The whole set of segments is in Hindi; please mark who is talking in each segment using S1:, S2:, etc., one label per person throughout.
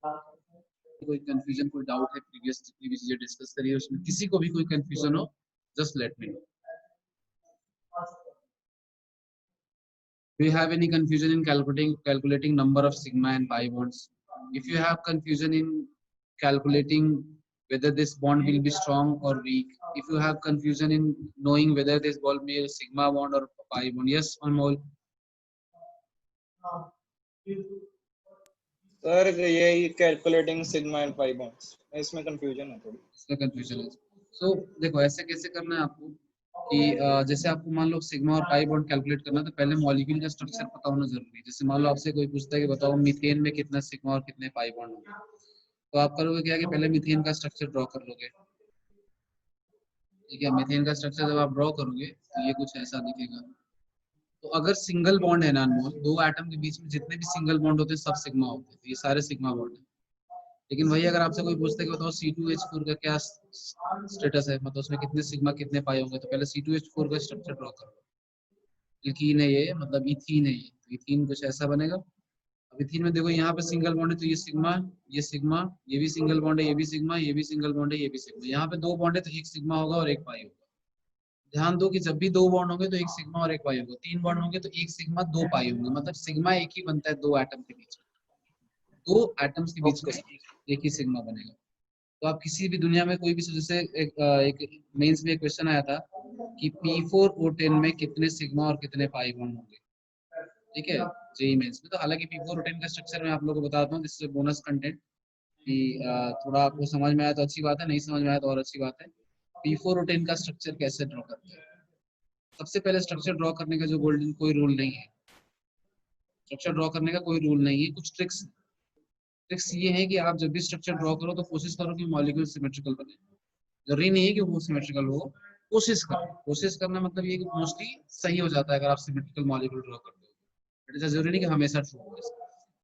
S1: कोई कंफ्यूजन, कोई डाउट है, प्रीवियस जितनी भी चीजें डिस्कस करिए उसमें किसी को भी कोई कंफ्यूजन हो, just let me know. Do you have any confusion in calculating number of sigma and pi bonds? If you have confusion in calculating whether this bond will be strong or weak, if you have confusion in knowing whether this bond may be a sigma bond or pi bond, yes, Anmol.
S2: Sir ये calculating sigma and pi bonds, इसमें कंफ्यूजन है थोड़ी.
S1: इसमें कंफ्यूजन है. So देखो ऐसे कैसे करना है आपको कि जैसे आपको मान लो सिग्मा और पाई बॉन्ड कैलकुलेट करना है तो पहले मॉलिक्यूल का स्ट्रक्चर पता होना जरूरी है. जैसे मान लो आपसे कोई पूछता है कि बताओ मीथेन में कितना सिग्मा और कितने पाई बॉन्ड होंगे, तो आप करोगे क्या कि पहले मीथेन का स्ट्रक्चर ड्रॉ कर लोगे. ठीक है, मीथेन का स्ट्रक्चर जब आप ड्रॉ करोगे तो ये कुछ ऐसा दिखेगा. तो अगर सिंगल बॉन्ड है ना अनमोल, दो एटम के बीच में जितने भी सिंगल बॉन्ड होते हैं सब सिग्मा होते हैं, तो ये सारे सिग्मा बॉन्ड है. लेकिन वही अगर आपसे कोई पूछता है कि बताओ C2H4 का क्या स्टेटस है, मतलब उसमें कितने सिग्मा कितने पाई होंगे, तो पहले C2H4 का स्ट्रक्चर ड्रॉ करो. इथीन है ये, मतलब इथीन है ये, तो इथीन कुछ ऐसा बनेगा. अब इथीन में देखो यहाँ पे सिंगल बॉन्ड है तो ये सिग्मा, ये सिग्मा, ये भी सिंगल बॉन्ड है, ये भी सिग्मा, ये भी सिंगल बॉन्ड है, ये भी सिग्मा. यहाँ पे दो बॉन्ड है तो एक सिग्मा होगा और एक पाई होगा. ध्यान दो कि जब भी दो बॉन्ड होंगे तो एक सिग्मा और एक पाई होगा, तीन बॉन्ड होंगे तो एक सिग्मा दो पाई होंगे. मतलब सिग्मा एक ही बनता है दो एटम के बीच में, दो एटम्स के बीच में एक ही सिग्मा बनेगा. तो आप किसी भी दुनिया में कोई भी, जैसे एक मेंस में एक क्वेश्चन आया था कि P4O10 में कितने सिग्मा और कितने पाई बॉन्ड होंगे. ठीक है, जेई मेंस में. तो हालांकि P4O10 का स्ट्रक्चर मैं आप लोगों को बताता हूँ, जिससे बोनस कंटेंट कि थोड़ा आपको समझ में आया तो अच्छी बात है, नहीं समझ में आया तो और अच्छी बात है. P4O10 का स्ट्रक्चर कैसे ड्रॉ करते हैं. सबसे पहले स्ट्रक्चर ड्रॉ करने का जो गोल्डन कोई रूल नहीं है, स्ट्रक्चर ड्रॉ करने का कोई रूल नहीं है, कुछ ट्रिक्स. ट्रिक्स ये है कि आप जब भी स्ट्रक्चर ड्रॉ करो तो कोशिश करो कि मॉलिक्यूल सिमेट्रिकल बने. जरूरी नहीं है कि वो सिमेट्रिकल हो, कोशिश करो. कोशिश करना मतलब ये कि मोस्टली सही हो जाता है अगर आप सिमेट्रिकल मॉलिक्यूल ड्रॉ करते हो. बट ऐसा जरूरी नहीं कि हमेशा ट्रू हो.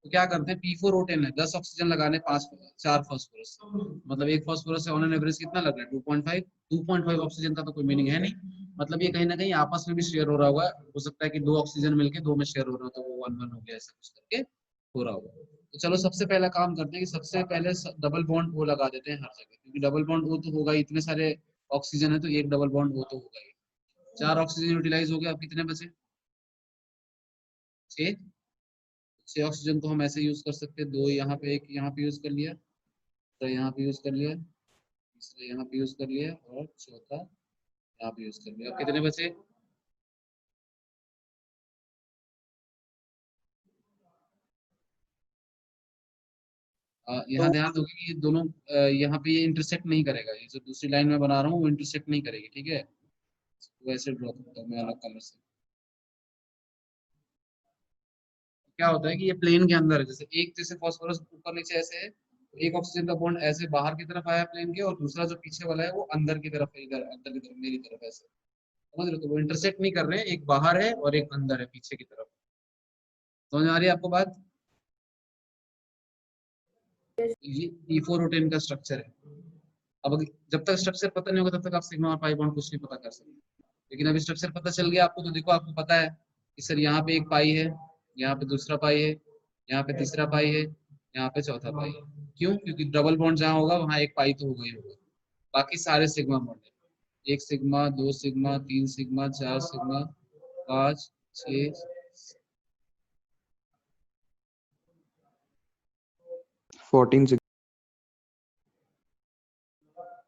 S1: तो क्या करते हैं, P4O10 है, 10 ऑक्सीजन लगाने, 4 फास्फोरस, मतलब एक फास्फोरस से ऑन एन एवरेज कितना लग रहा है 2.5. 2.5 ऑक्सीजन का तो कोई मीनिंग है नहीं, मतलब ये कहीं ना कहीं आपस में भी शेयर हो रहा होगा. हो सकता है कि दो ऑक्सीजन मिलके दो में शेयर हो रहा हो, तो वो 1-1 हो गया, ऐसा कुछ करके हो रहा होगा. तो चलो सबसे पहला काम करते हैं कि सबसे पहले डबल बॉन्ड वो लगा देते हैं हर जगह, क्योंकि डबल बॉन्ड वो तो होगा, इतने सारे ऑक्सीजन है तो एक डबल बॉन्ड वो तो होगा ही. 4 ऑक्सीजन यूटिलाइज हो गया, अब कितने बचे, 6. 6 ऑक्सीजन को हम ऐसे यूज कर सकते हैं, 2 यहाँ पे, एक यहाँ पे यूज कर लिया, तो यहाँ पे यूज कर लिया, तीसरा यहाँ पे यूज कर लिया और चौथा यहाँ पे यूज कर लिया. अब कितने बचे, यहाँ ध्यान दोगे कि ये दोनों यहाँ पे ये इंटरसेक्ट नहीं करेगा. ये जो दूसरी लाइन में बना रहा हूँ वो इंटरसेक्ट नहीं करेगी. ठीक है, तो ऐसे ड्रॉ करता हूँ मैं अलग कलर से. क्या होता है कि ये प्लेन के अंदर है, जैसे एक जैसे फास्फोरस ऊपर नीचे ऐसे है, तो एक ऑक्सीजन का बॉन्ड ऐसे बाहर की तरफ आया प्लेन के, और दूसरा जो पीछे वाला है वो अंदर की तरफ है, इधर अंदर की तरफ मेरी तरफ ऐसे. समझ रहे हो, तो वो इंटरसेक्ट नहीं कर रहे हैं, एक बाहर है और एक अंदर है पीछे की तरफ. समझ आ रही है आपको बात. ये P4O10 का स्ट्रक्चर है. अब जब तक स्ट्रक्चर पता नहीं होगा तब तक आप सिग्मा और पाई बॉन्ड कुछ नहीं पता कर सकते. लेकिन अभी स्ट्रक्चर पता चल गया आपको, तो देखो आपको पता है कि सर यहाँ पे एक पाई है, यहाँ पे दूसरा पाई है, यहाँ पे तीसरा पाई है, यहाँ पे चौथा पाई है. क्यों, क्योंकि डबल बॉन्ड जहाँ होगा वहाँ एक पाई तो होगा ही होगा. बाकी सारे सिग्मा बॉन्ड है, 1 सिग्मा, 2 सिग्मा, 3 सिग्मा, 4 सिग्मा, 5, 6,
S3: 14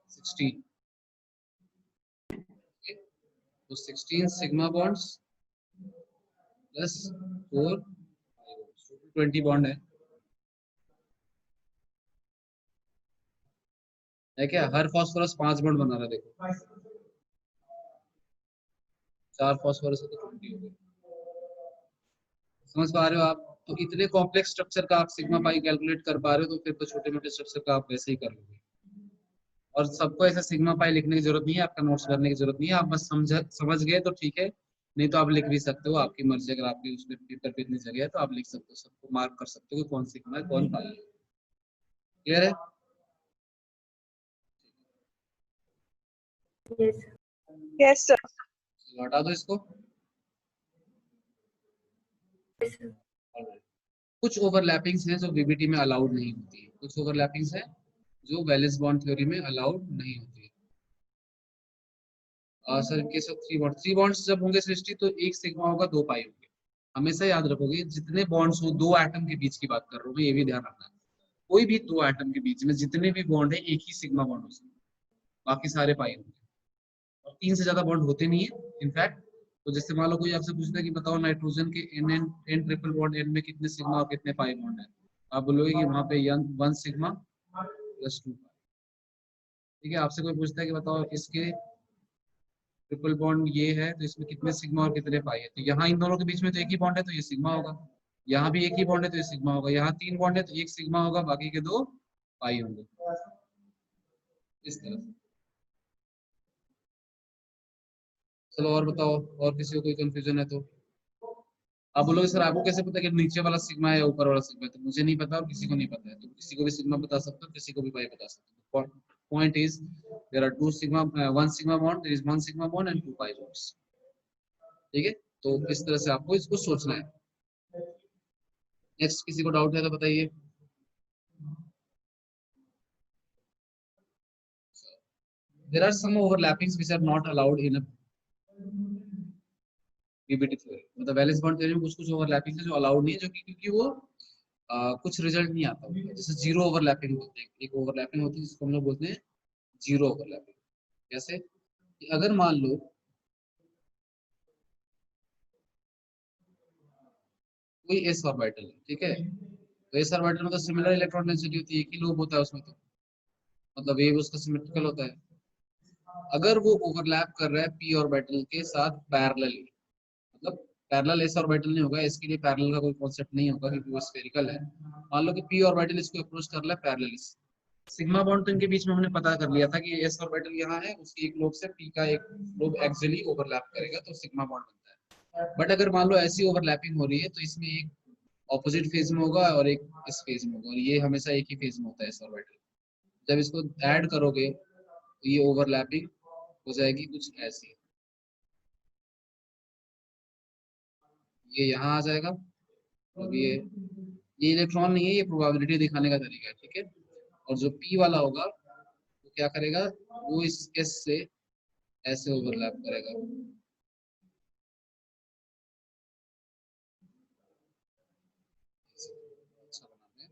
S1: 16. तो 16 सिग्मा बॉन्ड्स प्लस 4, 20 बॉन्ड है क्या. हर फास्फोरस 5 बॉन्ड बना रहा है. देखो 4 फास्फोरस है तो 20 हो गए. समझ पा रहे हो आप. तो इतने कॉम्प्लेक्स स्ट्रक्चर का आप सिग्मा पाई कैलकुलेट कर पा रहे हो, तो फिर तो छोटे मोटे स्ट्रक्चर का आप वैसे ही कर लोगे. और सबको ऐसा सिग्मा पाई लिखने की जरूरत नहीं है, आपका नोट्स भरने की जरूरत नहीं है. आप बस समझ गए तो ठीक है, नहीं तो आप लिख भी सकते हो, आपकी मर्जी. अगर आपकी उसमें पेपर पे इतनी जगह है तो आप लिख सकते हो, सबको मार्क कर सकते हो कौन सिग्मा है कौन पाई है. क्लियर है.
S4: Yes sir.
S1: हटा दो इसको. कुछ ओवरलैपिंग्स हैं जो वीबीटी में अलाउड नहीं होती है. कुछ ओवरलैपिंग्स है जो वैलेंस बॉन्ड थ्योरी में अलाउड नहीं होती है। Sir case of three bonds जब होंगे सृष्टि तो एक सिग्मा होगा, दो पाई होंगे। हमेशा याद रखोगे जितने बॉन्ड्स हो, दो एटम के बीच की बात कर रहा हूँ, ये भी ध्यान रखना। कोई भी दो एटम के बीच में जितने भी बॉन्ड है एक ही सिग्मा बॉन्ड हो सकता है, बाकी सारे पाई होंगे। और तीन से ज्यादा बॉन्ड होते नहीं है इनफैक्ट। तो जैसे मान लो कोई आपसे पूछता है कि बताओ नाइट्रोजन के एन ट्रिपल बॉन्ड एन में कितने सिग्मा और कितने पाई बॉन्ड है, आप बोलोगे कि वहां पे वन सिग्मा प्लस टू पाई। ठीक है, आपसे कोई पूछता है कि बताओ इसके ट्रिपल बॉन्ड ये है तो इसमें कितने सिग्मा और कितने पाई है, तो यहाँ इन दोनों के बीच में तो एक ही बॉन्ड है तो ये सिग्मा होगा। यहाँ भी एक ही बॉन्ड है तो ये सिग्मा होगा। यहाँ तीन बॉन्ड है तो एक सिग्मा होगा, बाकी के दो पाई होंगे, इस तरह से। चलो और बताओ, और किसी को कोई कंफ्यूजन है तो आप बोलोगे सर आपको कैसे पता कि नीचे वाला सिग्मा है या ऊपर वाला सिग्मा है, तो मुझे नहीं पता और किसी को नहीं पता है, तो किसी को भी सिग्मा बता सकते हो, किसी को भी पाई बता सकते हो। Point is there are two sigma, one sigma bond, there is one sigma bond and two pi bonds. ठीक है, तो इस तरह से आपको इसको सोचना है। नेक्स्ट किसी को डाउट है तो बताइए। There are some overlappings which are not allowed in a PBT theory। मतलब वैलेंस बॉन्ड थ्योरी में कुछ कुछ ओवरलैपिंग है जो अलाउड नहीं है, जो कि क्योंकि वो कुछ रिजल्ट नहीं आता है। जैसे जीरो ओवरलैपिंग होती है, एक ओवरलैपिंग होती है जिसको हम लोग बोलते हैं जीरो ओवरलैपिंग। कैसे कि अगर मान लो कोई एस ऑर्बिटल है, ठीक है, तो एस ऑर्बिटल में तो सिमिलर इलेक्ट्रॉन डेंसिटी होती है, एक ही लोब होता है उसमें, तो मतलब वेव उसका सिमेट्रिकल होता है। अगर वो ओवरलैप कर रहा है पी ऑर्बिटल के साथ पैरेलली, मतलब पैरेलल एस ऑर्बिटल नहीं होगा, इसके लिए पैरेलल का कोई कॉन्सेप्ट नहीं होगा क्योंकि वो स्फेरिकल है। मान लो कि पी ऑर्बिटल इसको अप्रोच कर रहा है पैरेलली, सिग्मा बॉन्ड तो इनके बीच में हमने पता कर लिया था कि एस ऑर्बिटल यहाँ है, उसकी एक लोब से पी का एक लोब एक्सियली ओवरलैप करेगा तो सिग्मा बॉन्ड बनता है। बट अगर मान लो ऐसी ओवरलैपिंग हो रही है तो इसमें एक ऑपोजिट फेज में होगा और एक इस फेज में होगा, और ये हमेशा एक ही फेज में होता है एस ऑर्बिटल। जब इसको ऐड करोगे तो ये ओवरलैपिंग हो जाएगी कुछ ऐसी, ये यहाँ आ जाएगा। अब ये इलेक्ट्रॉन नहीं है, ये प्रोबेबिलिटी दिखाने का तरीका है, ठीक है। और जो पी वाला होगा वो क्या करेगा, वो इस एस से ऐसे ओवरलैप करेगा। अच्छा बनाते हैं,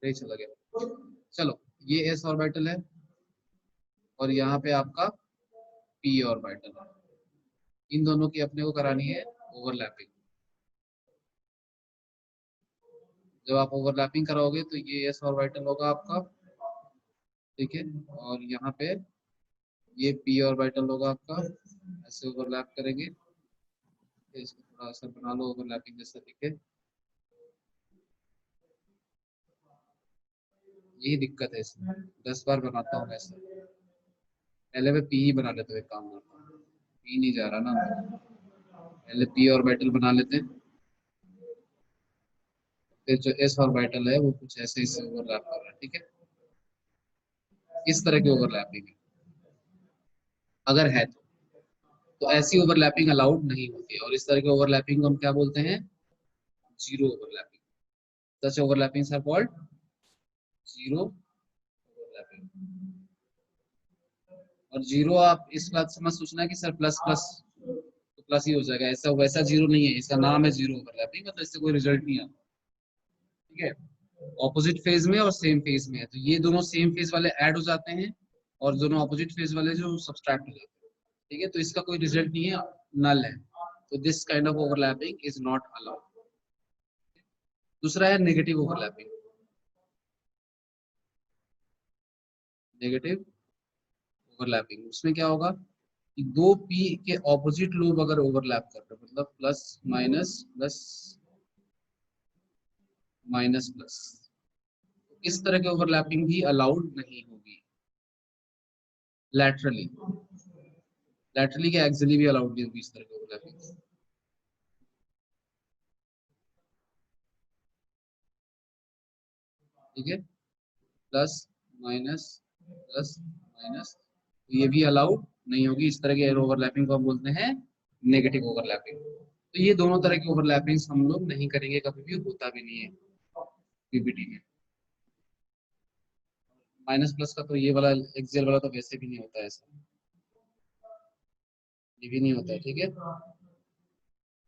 S1: नहीं चला गया। चलो ये एस ऑर्बिटल है और यहाँ पे आपका पी ऑर्बिटल है, इन दोनों की अपने को करानी है ओवरलैपिंग। जब आप ओवरलैपिंग कराओगे तो ये एस ऑर्बिटल होगा आपका, ठीक है, और यहाँ पे ये पी ऑर्बिटल होगा आपका, ऐसे ओवरलैप करेंगे। इसको थोड़ा सा बना लो ओवरलैपिंग जैसा दिखे, यही दिक्कत है इसमें। 10 बार बनाता हूँ ऐसे, पहले मैं पी ही बना लेता हूँ, एक काम करता हूँ, पी नहीं जा रहा ना, पहले पी ऑर्बिटल बना लेते हैं, फिर जो एस ऑर्बिटल है वो कुछ ऐसे ही से ओवरलैप कर रहा है, ठीक है। इस तरह की ओवरलैपिंग है अगर है तो ऐसी ओवरलैपिंग अलाउड नहीं होती है, और इस तरह के ओवरलैपिंग को हम क्या बोलते हैं, zero overlapping. Such overlappings are called zero overlapping. और जीरो आप इस बात से मत सोचना कि सर प्लस प्लस तो प्लस ही हो जाएगा, ऐसा वैसा जीरो नहीं है, इसका नाम है जीरो ओवरलैपिंग, मतलब इससे कोई रिजल्ट नहीं आता, ठीक है। ऑपोजिट फेज में और सेम फेज में है तो ये दोनों सेम फेज वाले ऐड हो जाते हैं और दोनों ऑपोजिट फेज वाले जो सब्सट्रैक्ट हो जाते हैं, ठीक है, तो इसका कोई रिजल्ट नहीं है, नल है। तो this kind of overlapping is not allowed. दूसरा है नेगेटिव ओवरलैपिंग। नेगेटिव ओवरलैपिंग उसमें क्या होगा कि दो पी के ऑपोजिट लोब अगर ओवरलैप कर रहे हैं, मतलब plus minus plus minus plus, इस तरह के ओवरलैपिंग भी अलाउड नहीं होगी। लैटरली लैटरली के एक्सियली भी अलाउड नहीं होगी इस तरह के ओवरलैपिंग, ठीक है। प्लस माइनस प्लस माइनस, ये भी अलाउड नहीं होगी। इस तरह के ओवरलैपिंग को हम बोलते हैं नेगेटिव ओवरलैपिंग। तो ये दोनों तरह की ओवरलैपिंग्स हम लोग नहीं करेंगे, कभी भी होता भी नहीं है पीपीटी में। माइनस प्लस का तो ये वाला एक्सेल वाला तो वैसे भी नहीं होता है, ऐसा ये भी नहीं होता है, ठीक है।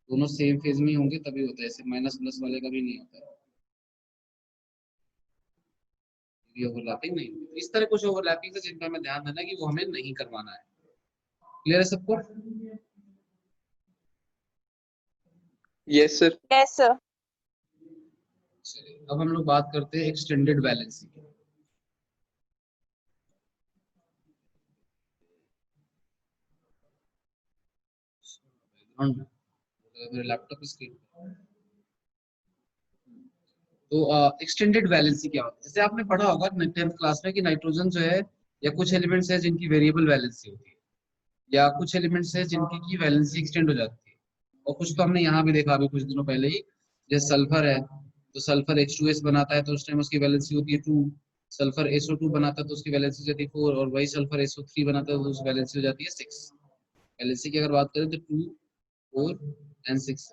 S1: दोनों सेम फेज में होंगे तभी होता है, ऐसे माइनस प्लस वाले का भी नहीं होता है, ये ओवरलैपिंग नहीं होती। तो इस तरह कुछ ओवरलैपिंग है जिनका हमें ध्यान देना है कि वो हमें नहीं करवाना है। क्लियर है सबको?
S3: Yes, sir.
S4: Yes, sir.
S1: चलिए अब हम लोग बात करते हैं एक्सटेंडेड बैलेंसिंग की। मेरे लैपटॉप स्क्रीन पर तो एक्सटेंडेड वैलेंसी क्या होता है? जैसे आपने पढ़ा होगा 10th क्लास में कि नाइट्रोजन जो है या कुछ एलिमेंट्स है जिनकी वेरिएबल वैलेंसी होती है, या कुछ एलिमेंट्स है जिनकी की वैलेंसी एक्सटेंड हो जाती है, और कुछ तो हमने यहाँ भी देखा अभी कुछ दिनों पहले ही, जैसे सल्फर है तो सल्फर H2S बनाता है तो उस टाइम उसकी वैलेंसी होती है 2, सल्फर SO2 बनाता है तो उसकी वैलेंसी हो जाती है 4, और वही सल्फर SO3 बनाता है तो उसकी वैलेंसी हो जाती है 6। वैलेंसी की अगर बात करें तो 2, 4 एंड 6।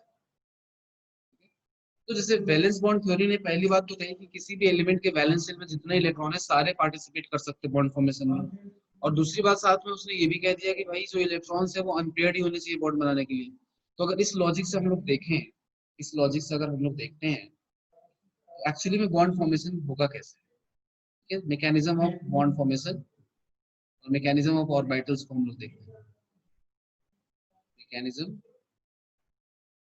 S1: तो जैसे वैलेंस बॉन्ड थ्योरी ने पहली बात तो कही कि किसी भी एलिमेंट के वैलेंस शेल में जितने इलेक्ट्रॉन है सारे पार्टिसिपेट कर सकते हैं बॉन्ड फॉर्मेशन में, और दूसरी बात साथ में उसने ये भी कह दिया कि भाई जो इलेक्ट्रॉन्स है वो अनपेयर्ड ही होने चाहिए बॉन्ड बनाने के लिए। तो अगर इस लॉजिक से हम लोग देखें, इस लॉजिक से अगर हम लोग देखते हैं तो एक्चुअली में बॉन्ड फॉर्मेशन होगा कैसे, मैकेनिज्म ऑफ बॉन्ड फॉर्मेशन और मैकेनिज्म ऑफ ऑर्बिटल्स को हम लोग देखते हैं। मैकेनिज्म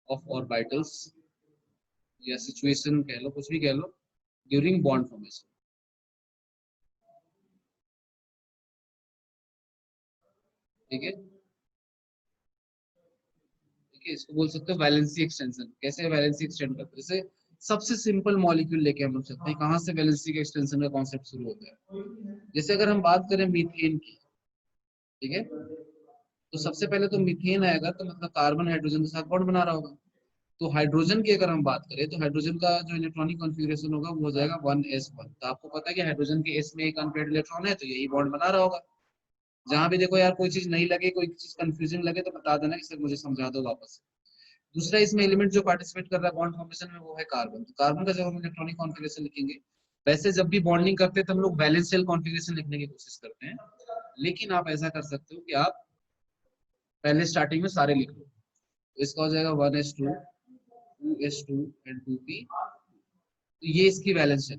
S1: ऑफ ऑर्बिटल्स या सिचुएशन कह लो, कुछ भी कह लो, ड्यूरिंग बॉन्ड फॉर्मेशन। ठीक है, ठीक है, इसको बोल सकते हो वैलेंसी एक्सटेंशन। कैसे वैलेंसी एक्सटेंड करते हैं? जैसे सबसे सिंपल मॉलिक्यूल लेके हम लोग चलते हैं, कहाँ से वैलेंसी के एक्सटेंशन का कॉन्सेप्ट शुरू होता है। जैसे अगर हम बात करें मीथेन की, ठीक है, तो सबसे पहले तो मीथेन आएगा तो मतलब कार्बन हाइड्रोजन के साथ बॉन्ड बना रहा होगा। तो हाइड्रोजन की अगर हम बात करें तो हाइड्रोजन का जो इलेक्ट्रॉनिक कॉन्फ़िगरेशन होगा वो हो जाएगा 1s1। तो आपको पता है कि हाइड्रोजन के s में एक अनपेयर्ड इलेक्ट्रॉन है तो यही बॉन्ड बना रहा होगा। जहां भी देखो यार कोई चीज नहीं लगे, कोई चीज कंफ्यूजिंग लगे तो बता देना कि सर मुझे समझा दो वापस। दूसरा इसमें एलिमेंट जो पार्टिसिपेट कर रहा है बॉन्ड फॉर्मेशन में वो है कार्बन। तो कार्बन का जब हम इलेक्ट्रॉनिक कॉन्फ़िगरेशन लिखेंगे, वैसे जब भी बॉन्डिंग करते हैं तो हम लोग वैलेंस शेल कॉन्फ़िगरेशन लिखने की कोशिश करते हैं, लेकिन आप ऐसा कर सकते हो कि आप पहले स्टार्टिंग में सारे लिख लो। तो इसका हो जाएगा 1s2 2s2 एंड 2p। तो ये इसकी वैलेंस है,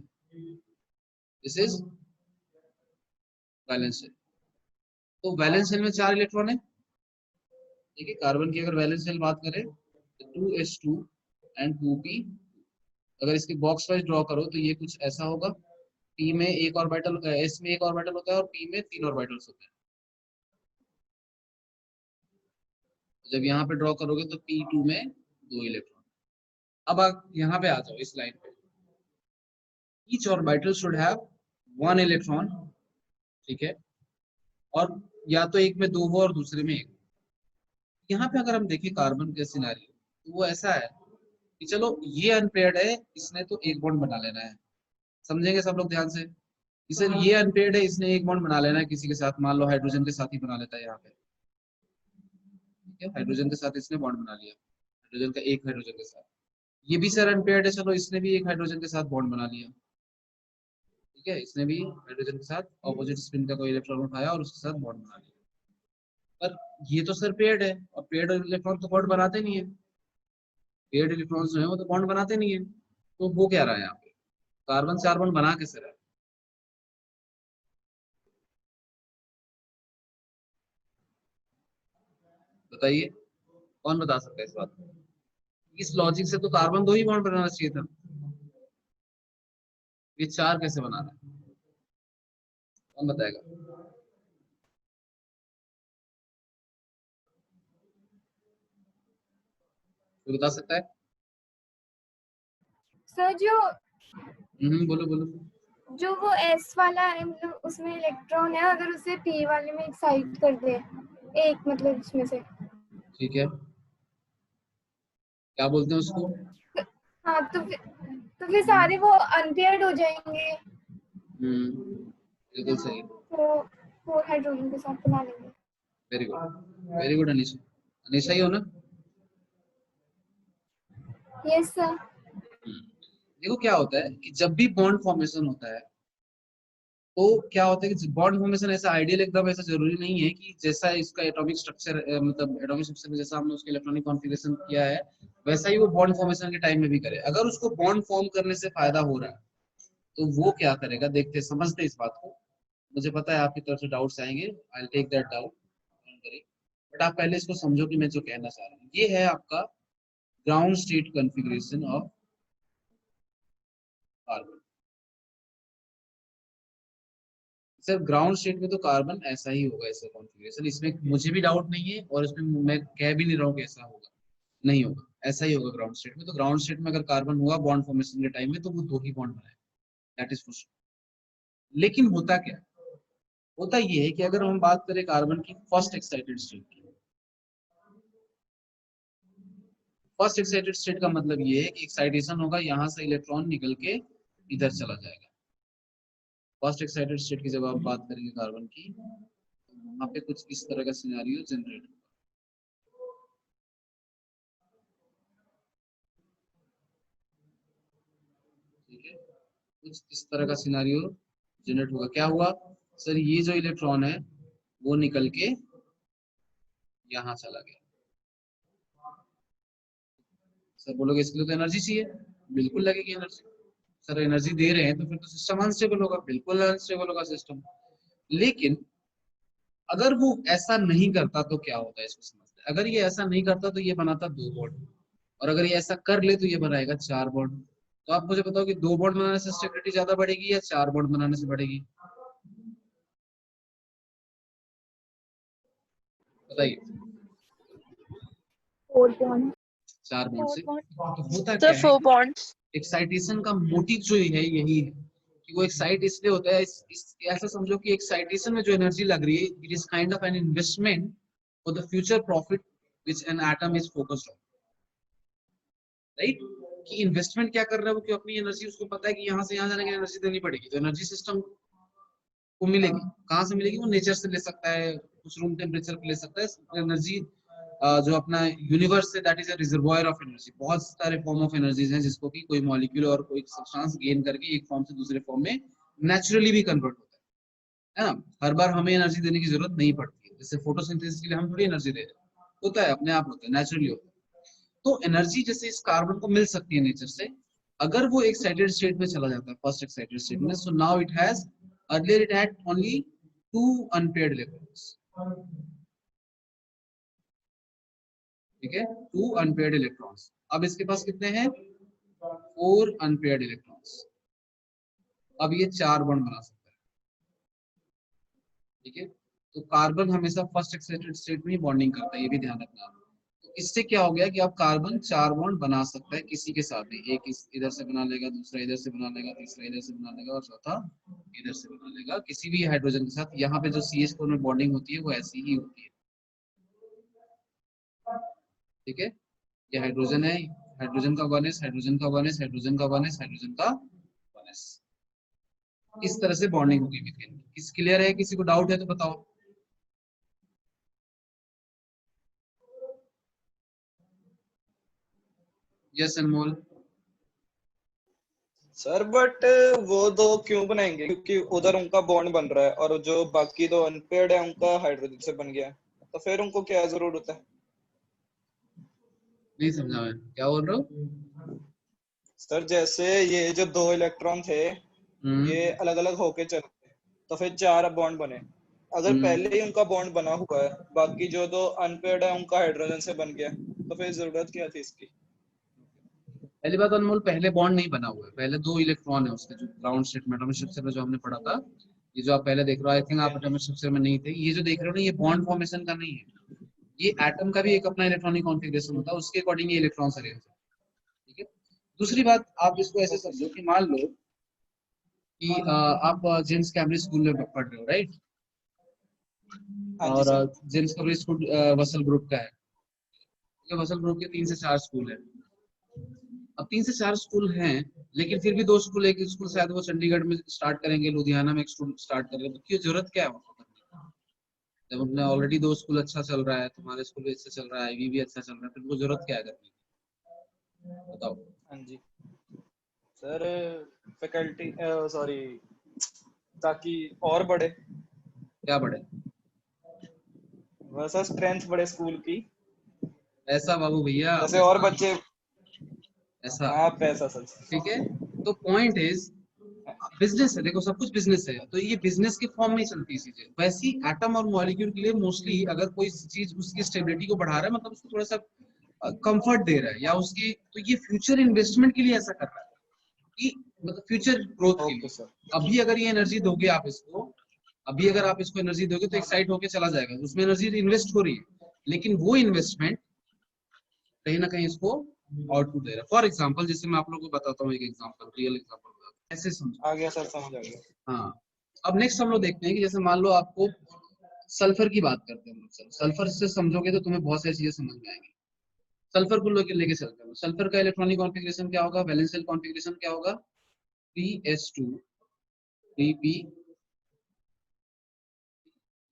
S1: दिस इज वैलेंस शेल। तो वैलेंस शेल में 4 इलेक्ट्रॉन है, ठीक है। कार्बन की अगर वैलेंस शेल बात करें तो 2s2 एंड 2p। अगर इसके बॉक्स वाइज ड्रॉ करो तो ये कुछ ऐसा होगा, p में एक ऑर्बिटल, s में एक ऑर्बिटल होता है और p में 3 ऑर्बिटल्स होते हैं। जब यहाँ पे ड्रॉ करोगे तो p2 में 2 इलेक्ट्रॉन। अब आप यहाँ पे आ जाओ इस लाइन पे, each orbital should have 1 electron, ठीक है, और या तो एक में 2 हो और दूसरे में 1। यहाँ पे अगर हम देखें कार्बन के सिनेरियो तो वो ऐसा है कि चलो ये अनपेयर्ड है, इसने तो एक बॉन्ड बना लेना है। समझेंगे सब लोग ध्यान से कि सर ये अनपेयर्ड है, इसने एक बॉन्ड बना लेना है किसी के साथ, मान लो हाइड्रोजन के साथ ही बना लेता है यहाँ पे, ठीक है। हाइड्रोजन के साथ इसने बॉन्ड बना लिया, हाइड्रोजन का एक हाइड्रोजन के साथ। ये भी सर अनपेयर्ड है, चलो इसने भी एक हाइड्रोजन के साथ बॉन्ड बना लिया, ठीक है। इसने भी हाइड्रोजन के साथ ऑपोजिट स्पिन का कोई इलेक्ट्रॉन उठाया और उसके साथ बॉन्ड बना लिया। पर ये तो सर पेयर्ड है, और पेयर्ड इलेक्ट्रॉन तो बॉन्ड बनाते नहीं है। पेयर्ड इलेक्ट्रॉन्स जो है वो तो बॉन्ड बनाते नहीं है। तो वो क्या रहा है यहाँ पे, कार्बन से कार्बन बना कैसे रहा है? बताइए, कौन बता सकता है इस बात को? इस लॉजिक से तो कार्बन 2 ही बॉन्ड बनाना चाहिए था, ये 4 कैसे बना रहा है? कौन बताएगा? कोई बता सकता है?
S5: सर
S1: बोलो बोलो।
S5: जो वो एस वाला है, मतलब उसमें इलेक्ट्रॉन है, अगर उसे पी वाले में एक्साइट कर दे एक, मतलब उसमें से,
S1: ठीक है, क्या बोलते हैं उसको?
S5: हाँ तो फिर सारे वो अनपेयर्ड हो जाएंगे,
S1: बिल्कुल सही।
S5: तो 4 हाइड्रोजन के साथ बना लेंगे।
S1: Very good, very good Anisha. Anisha ही हो ना?
S5: Yes sir.
S1: देखो क्या होता है कि जब भी बॉन्ड फॉर्मेशन होता है तो क्या होता है कि बॉन्ड फॉर्मेशन ऐसा आइडियल एकदम ऐसा जरूरी नहीं है कि जैसा इसका एटॉमिक स्ट्रक्चर मतलब एटॉमिक स्ट्रक्चर में जैसा हमने उसके इलेक्ट्रॉनिक कॉन्फ़िगरेशन किया है वैसा ही वो बॉन्ड फॉर्मेशन के टाइम में भी करे। अगर उसको बॉन्ड फॉर्म करने से फायदा हो रहा है तो वो क्या करेगा, देखते समझते इस बात को। मुझे पता है आपकी तरफ से डाउट्स आएंगे, I will take that doubt, but आप पहले इसको समझो कि मैं जो कहना चाह रहा हूँ। ये है आपका ground state configuration of carbon. Sir ground state में तो कार्बन ऐसा ही होगा, ऐसा कॉन्फ़िगरेशन, इसमें मुझे भी डाउट नहीं है और इसमें मैं कह भी नहीं रहा हूँ कि ऐसा होगा, नहीं होगा, ऐसा ही होगा ग्राउंड स्टेट में। तो ग्राउंड स्टेट में अगर कार्बन हुआ बॉन्ड फॉर्मेशन के टाइम में तो वो दो ही बॉन्ड बनाएगा, दैट इज फॉर श्योर। लेकिन होता क्या, होता ये है कि अगर हम बात करें कार्बन की फर्स्ट एक्साइटेड स्टेट की, फर्स्ट एक्साइटेड स्टेट का मतलब ये है कि एक्साइटेशन होगा, यहाँ से इलेक्ट्रॉन निकल के इधर चला जाएगा। फर्स्ट एक्साइटेड स्टेट की जब आप बात करेंगे कार्बन की, वहां पे कुछ इस तरह का सिनेरियो जनरेट होगा। ठीक है, कुछ इस तरह का सिनेरियो जनरेट होगा। क्या हुआ सर, ये जो इलेक्ट्रॉन है वो निकल के यहाँ चला गया। सर बोलोगे इसके लिए तो एनर्जी चाहिए, बिल्कुल लगेगी एनर्जी। सर एनर्जी दे रहे हैं तो फिर तो सिस्टम अनस्टेबल होगा, बिल्कुल अनस्टेबल होगा सिस्टम। लेकिन अगर वो ऐसा नहीं करता तो क्या होता है इसको समझते हैं। अगर ये ऐसा नहीं करता तो ये बनाता दो बॉन्ड, और अगर ये ऐसा कर ले तो ये बनाएगा चार बॉन्ड। तो आप मुझे बताओ कि दो बॉन्ड बनाने से स्टेबिलिटी ज्यादा बढ़ेगी या चार बॉन्ड बनाने से बढ़ेगी, बताइए।
S5: 4 बॉन्ड।
S1: चार बॉन्ड से। तो होता
S4: सर
S1: क्या है,
S4: 4 bonds.
S1: एक्साइटेशन का मोटिव जो है यही है कि वो एक्साइट इसलिए होता है, ऐसा समझो कि एक्साइटेशन में जो एनर्जी लग रही है it is kind of an investment for the future profit which an atom is focused on, right. कि इन्वेस्टमेंट क्या कर रहा है वो, कि अपनी एनर्जी, उसको पता है कि यहाँ से यहाँ जाने की एनर्जी देनी पड़ेगी, तो एनर्जी सिस्टम को मिलेगी। कहाँ से मिलेगी, वो नेचर से ले सकता है, कुछ रूम टेम्परेचर पे ले सकता है एनर्जी। जो अपना यूनिवर्स है that is a reservoir of energy, बहुत सारे फॉर्म ऑफ एनर्जीज हैं जिसको कि कोई मॉलिक्यूल और कोई सब्सटेंस गेन करके एक फॉर्म से दूसरे फॉर्म में नेचुरली भी कन्वर्ट होता है ना। हर बार हमें एनर्जी देने की जरूरत नहीं पड़ती है, जैसे फोटोसिंथेसिस के लिए हम थोड़ी एनर्जी दे रहे हैं, होता है अपने आप, होता है नेचुरली होता है। तो एनर्जी जैसे इस कार्बन को मिल सकती है नेचर से, अगर वो एक्साइटेड स्टेट में चला जाता है, फर्स्ट एक्साइटेड स्टेट में, so now it has, earlier it had only 2 unpaired electrons, ठीक है, 2 अनपेयर्ड इलेक्ट्रॉन्स। अब इसके पास कितने हैं, 4 अनपेयर्ड इलेक्ट्रॉन्स। अब ये 4 बॉन्ड बना सकता है, ठीक है। तो कार्बन हमेशा फर्स्ट एक्साइटेड स्टेट में ही बॉन्डिंग करता है, ये भी ध्यान रखना। तो इससे क्या हो गया कि अब कार्बन 4 बॉन्ड बना सकता है किसी के साथ भी, एक इधर से बना लेगा, दूसरा इधर से बना लेगा, तीसरा इधर से बना लेगा और चौथा इधर से बना लेगा, किसी भी हाइड्रोजन के साथ। यहाँ पे जो CH4 में बॉन्डिंग होती है वो ऐसी ही होती है, ठीक है। ये हाइड्रोजन है, हाइड्रोजन का 1s, हाइड्रोजन का 1s, हाइड्रोजन का 1s, हाइड्रोजन का 1s, इस तरह से बॉन्डिंग होगी मीथेन। किस क्लियर है, किसी को डाउट है तो बताओ। Yes Anmol.
S2: सर बट वो दो क्यों बनाएंगे, क्योंकि उधर उनका बॉन्ड बन रहा है और जो बाकी दो अनपेयर्ड है उनका हाइड्रोजन से बन गया है, तो फिर उनको क्या जरूरत है।
S1: नहीं समझा मैं, क्या बोल रहा हूँ।
S2: सर जैसे ये जो दो इलेक्ट्रॉन थे ये अलग अलग होके चलते, तो फिर 4 बॉन्ड बने। अगर पहले ही उनका बॉन्ड बना हुआ है, बाकी जो दो अनपेयर्ड है उनका हाइड्रोजन से बन गया, तो फिर जरूरत क्या थी इसकी।
S1: पहली बात अनमोल, पहले बॉन्ड नहीं बना हुआ है, पहले 2 इलेक्ट्रॉन है उसके, जो ग्राउंड स्टेट में एटॉमिक स्ट्रक्चर में जो हमने पढ़ा था, ये जो आप पहले देख रहे हो, आई थिंक आप एटॉमिक स्ट्रक्चर में नहीं थे, ये जो देख रहे हो ना, ये बॉन्ड फॉर्मेशन का नहीं है, ये एटम का भी एक अपना इलेक्ट्रॉनिक कॉन्फ़िगरेशन होता है, उसके अकॉर्डिंग ये इलेक्ट्रॉन्स अरेंज है, ठीक है। दूसरी बात, आप इसको ऐसे समझो कि मान लो कि आप जेम्स कैम्ब्रिज स्कूल में पढ़ रहे हो, राइट,
S2: हाँ जी
S1: और
S2: sir.
S1: James Cambridge school Vasal group का है, वसल ग्रुप के 3 से 4 स्कूल है। अब 3 से 4 स्कूल हैं, लेकिन फिर भी 2 स्कूल, एक स्कूल शायद वो चंडीगढ़ में स्टार्ट करेंगे, लुधियाना में एक स्कूल स्टार्ट कर रहे हैं, तो क्यों, जरूरत क्या है उनको करने की? जब अपने ऑलरेडी 2 स्कूल अच्छा चल रहा है, तुम्हारे स्कूल भी अच्छा चल रहा है, आईवी भी अच्छा चल रहा है, फिर वो जरूरत क्या है करने की? बताओ।
S2: हाँ जी सर, फैकल्टी सॉरी, ताकि और बढ़े,
S1: क्या बढ़े?
S2: वैसा स्ट्रेंथ बढ़े स्कूल की,
S1: ऐसा बाबू भैया,
S2: जैसे और बच्चे।
S1: ऐसा।
S2: हाँ पैसा सर।
S1: ठीक है, तो पॉइंट इज बिजनेस है, देखो सब कुछ बिजनेस है, तो ये बिजनेस के फॉर्म में चलती चीजें। वैसी एटम और मॉलिक्यूल के लिए मोस्टली अगर कोई चीज उसकी स्टेबिलिटी को बढ़ा रहा है, मतलब उसको थोड़ा सा कंफर्ट दे रहा है, या उसकी, तो ये फ्यूचर इन्वेस्टमेंट के लिए ऐसा कर रहा है कि मतलब फ्यूचर ग्रोथ के
S2: ओके
S1: लिए।
S2: सर।
S1: अभी अगर ये एनर्जी दोगे आप इसको, अभी अगर आप इसको एनर्जी दोगे तो एक्साइट होके चला जाएगा, उसमें एनर्जी इन्वेस्ट हो रही है, लेकिन वो इन्वेस्टमेंट कहीं ना कहीं इसको आउटपुट दे रहा है। फॉर एग्जाम्पल, जैसे मैं आप लोगों को बताता हूँ एक एग्जाम्पल, रियल एग्जाम्पल, ऐसे समझो।
S2: आ गया सर, समझ आ गया।
S1: हाँ, अब नेक्स्ट हम लोग देखते हैं कि जैसे मान लो आपको सल्फर की बात करते हैं हम लोग। सल्फर से समझोगे तो तुम्हें बहुत सारी चीजें समझ में आएंगी। सल्फर को लेके चलते हैं। सल्फर का इलेक्ट्रॉनिक कॉन्फ़िगरेशन क्या होगा, वैलेंस शेल कॉन्फ़िगरेशन क्या होगा, 3s2 3p,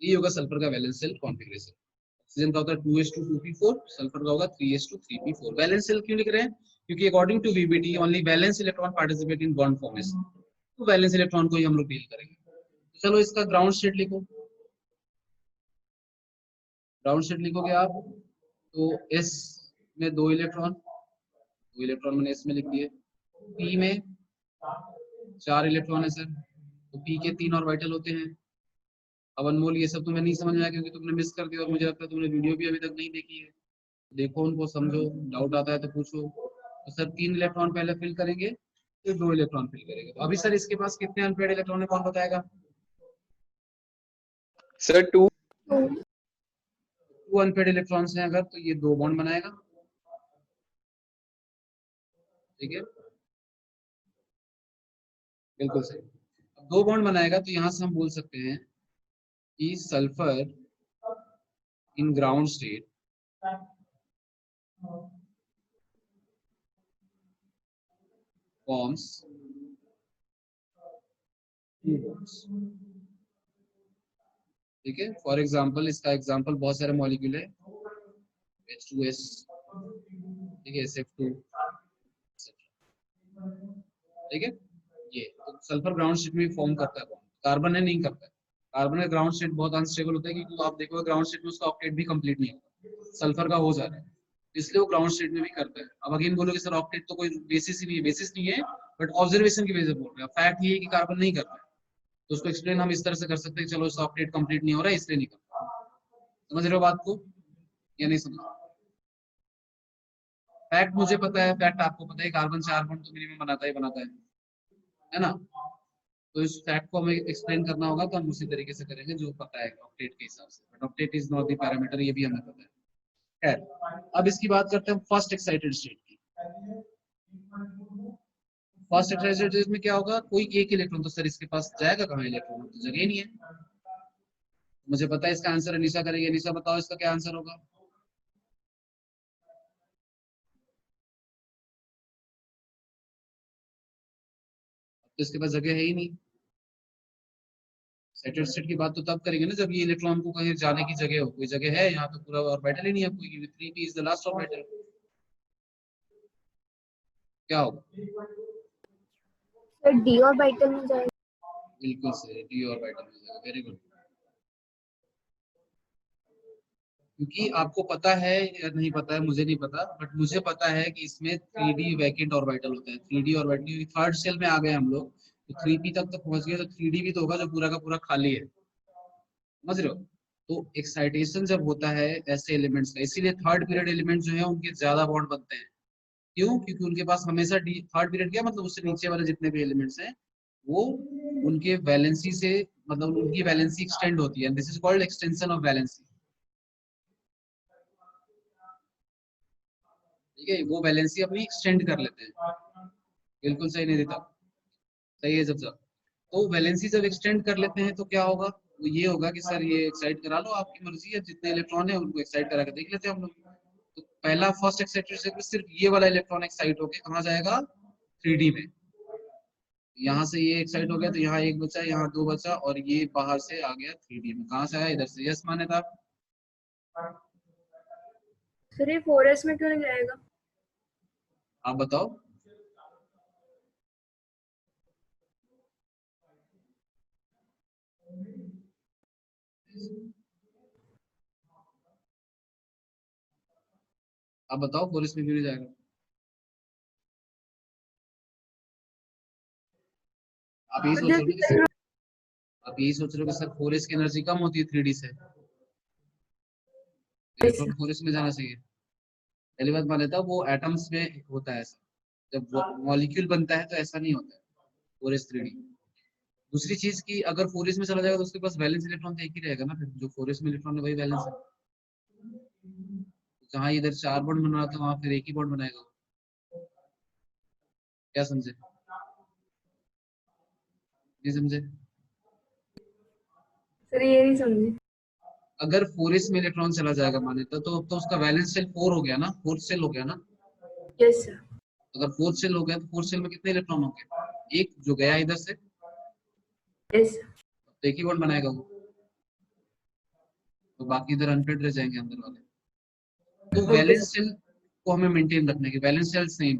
S1: ये होगा सल्फर का वैलेंस शेल कॉन्फ़िगरेशन। ऑक्सीजन का होता है 2s2 2p4, सल्फर का होगा 3s2 3p4। वैलेंस शेल क्यों लिख रहे हैं? क्योंकि according to VBT only valence electron participate in bond formation, तो वैलेंस इलेक्ट्रॉन को ही हम लोग डील करेंगे। तो चलो इसका ग्राउंड स्टेट लिखो। ग्राउंड स्टेट लिखोगे आप तो s में 2 इलेक्ट्रॉन, 2 इलेक्ट्रॉन मैंने s में लिख दिए। p में 4 इलेक्ट्रॉन है सर, तो p के 3 ऑर्बिटल होते हैं। अब अनमोल ये सब तुम्हें नहीं समझ में आया क्योंकि तुमने मिस कर दिया, और मुझे लगता है तुमने वीडियो भी अभी तक नहीं देखी है। देखो उनको, समझो, डाउट आता है तो पूछो। तो सर 3 इलेक्ट्रॉन पहले फिल करेंगे, फिर 2 इलेक्ट्रॉन फिल करेंगे। तो अभी सर इसके पास कितने अनपेड इलेक्ट्रॉन है, कौन बताएगा?
S3: सर 2।
S1: 2 अनपेड इलेक्ट्रॉन्स हैं अगर, तो ये 2 बॉन्ड बनाएगा। ठीक है, बिल्कुल सही। अब 2 बॉन्ड बनाएगा तो यहां से हम बोल सकते हैं कि sulphur in ground state forms 2 bonds। ठीक है, फॉर एग्जांपल, इसका एग्जांपल बहुत सारे मॉलिक्यूल है, H2S, ठीक है, SF2, ठीक है। ये तो सल्फर ग्राउंड स्टेट में फॉर्म करता है, कार्बन है नहीं करता है। कार्बन का ग्राउंड स्टेट बहुत अनस्टेबल होता है, क्योंकि आप देखोगे ग्राउंड स्टेट में उसका ऑक्टेट भी कंप्लीट नहीं होता, सल्फर का हो जा रहा है, इसलिए वो ग्राउंड स्टेट में भी करता है। अब अगेन बोलोगे सर ऑक्टेट तो कोई बेसिस ही नहीं है, बेसिस नहीं है, बट ऑब्जर्वेशन की वजह से बोल रहे हैं। फैक्ट ये है कि कार्बन नहीं करता है, तो उसको एक्सप्लेन हम इस तरह से कर सकते हैं, चलो उसका ऑक्टेट कंप्लीट नहीं हो रहा है इसलिए नहीं करता। समझ रहे हो बात को या नहीं समझ? फैक्ट मुझे पता है, फैक्ट आपको पता है, कार्बन 4 बॉन्ड तो मिनिमम बनाता ही बनाता है ना? तो इस फैक्ट को हमें एक्सप्लेन करना होगा, तो हम उसी तरीके से करेंगे जो पता है ऑक्टेट के हिसाब से, but octet is not the parameter, ये भी हमें पता है। खैर, अब इसकी बात करते हैं फर्स्ट एक्साइटेड स्टेट की। फर्स्ट एक्साइटेड स्टेट में क्या होगा, कोई एक इलेक्ट्रॉन, तो सर इसके पास जाएगा कहाँ इलेक्ट्रॉन, तो जगह ही नहीं है। मुझे पता है इसका आंसर अनीशा करेगी। अनीशा बताओ इसका क्या आंसर होगा? तो इसके पास जगह है ही नहीं। सैटेलाइट स्टेट की बात तो तब करेंगे ना जब ये इलेक्ट्रॉन को कहीं जाने की जगह हो। कोई जगह है यहाँ तो पूरा ऑर्बिटल ही नहीं है कोई, 3p is the last orbital. क्या होगा?
S5: सर डी ऑर्बिटल में जाएगा।
S1: बिल्कुल सही, डी ऑर्बिटल में जाएगा। Very good. क्योंकि आपको पता है या नहीं पता है मुझे नहीं पता, बट मुझे पता है कि इसमें 3d वैकेंट ऑर्बिटल होता है। 3d ऑर्बिटल थर्ड सेल में आ गए हम लोग, तो 3p तक तो पहुंच गए, तो 3d भी तो होगा जो पूरा का पूरा खाली है। समझ रहे हो? तो एक्साइटेशन जब होता है ऐसे एलिमेंट्स का, इसीलिए थर्ड पीरियड एलिमेंट जो है उनके ज्यादा बॉन्ड बनते हैं। क्यों? क्योंकि उनके पास हमेशा थर्ड पीरियड क्या मतलब, उससे नीचे वाले जितने भी एलिमेंट्स हैं वो उनके वैलेंसी से, मतलब उनकी वैलेंसी एक्सटेंड होती है। This is called extension of valency. ठीक है, वो वैलेंसी अपनी एक्सटेंड कर लेते हैं। बिल्कुल सही नहीं देता, सही है जब तो वैलेंसी जब एक्सटेंड कर लेते हैं तो क्या होगा, वो ये होगा कि सर ये एक्साइट करा लो, आपकी मर्जी है, जितने इलेक्ट्रॉन है उनको एक्साइट करा के देख लेते हैं हम लोग। तो पहला फर्स्ट एक्साइटेशन में सिर्फ ये वाला इलेक्ट्रॉन एक्साइट होके कहाँ जाएगा, 3d में। यहाँ से ये एक्साइट हो गया तो यहाँ एक बचा, यहाँ 2 बचा, और ये बाहर से आ गया 3d में। कहाँ से आया? इधर से। यस मान्यता?
S4: सर ये 4s में क्यों नहीं जाएगा?
S1: आप बताओ। आप बताओ 4s में क्यों नहीं जाएगा? आप यही सोच रहे हो कि सर, आप यही सोच रहे हो कि सर 4s की एनर्जी कम होती है 3d से, इलेक्ट्रॉन 4s में जाना चाहिए। पहली बात मान लेता हूँ वो एटम्स में होता है ऐसा, जब मॉलिक्यूल बनता है तो ऐसा नहीं होता है 4s 3d। दूसरी चीज की अगर 4s में चला जाएगा तो उसके पास वैलेंस इलेक्ट्रॉन तो एक ही रहेगा ना, फिर जो 4s में इलेक्ट्रॉन है वही वैलेंस है। जहाँ इधर 4 बॉन्ड बना रहा था वहां फिर एक ही बॉन्ड बनाएगा। क्या समझे? नहीं समझे?
S5: सर ये नहीं समझे।
S1: अगर 4s में इलेक्ट्रॉन चला जाएगा माने तो उसका वैलेंस शेल 4 हो गया ना, 4th शेल हो गया ना।
S5: Yes sir.
S1: अगर 4th शेल हो गया तो 4th शेल में कितने इलेक्ट्रॉन होंगे? एक जो गया इधर से,
S5: यस सर।
S1: तो एक ही बॉन्ड बनाएगा वो, तो बाकी इधर अनपेड रह जाएंगे अंदर वाले। तो
S5: ओके
S1: वैलेंस
S5: सर।
S1: शेल को हमें मेंटेन रखने की, वैलेंस शेल सेम,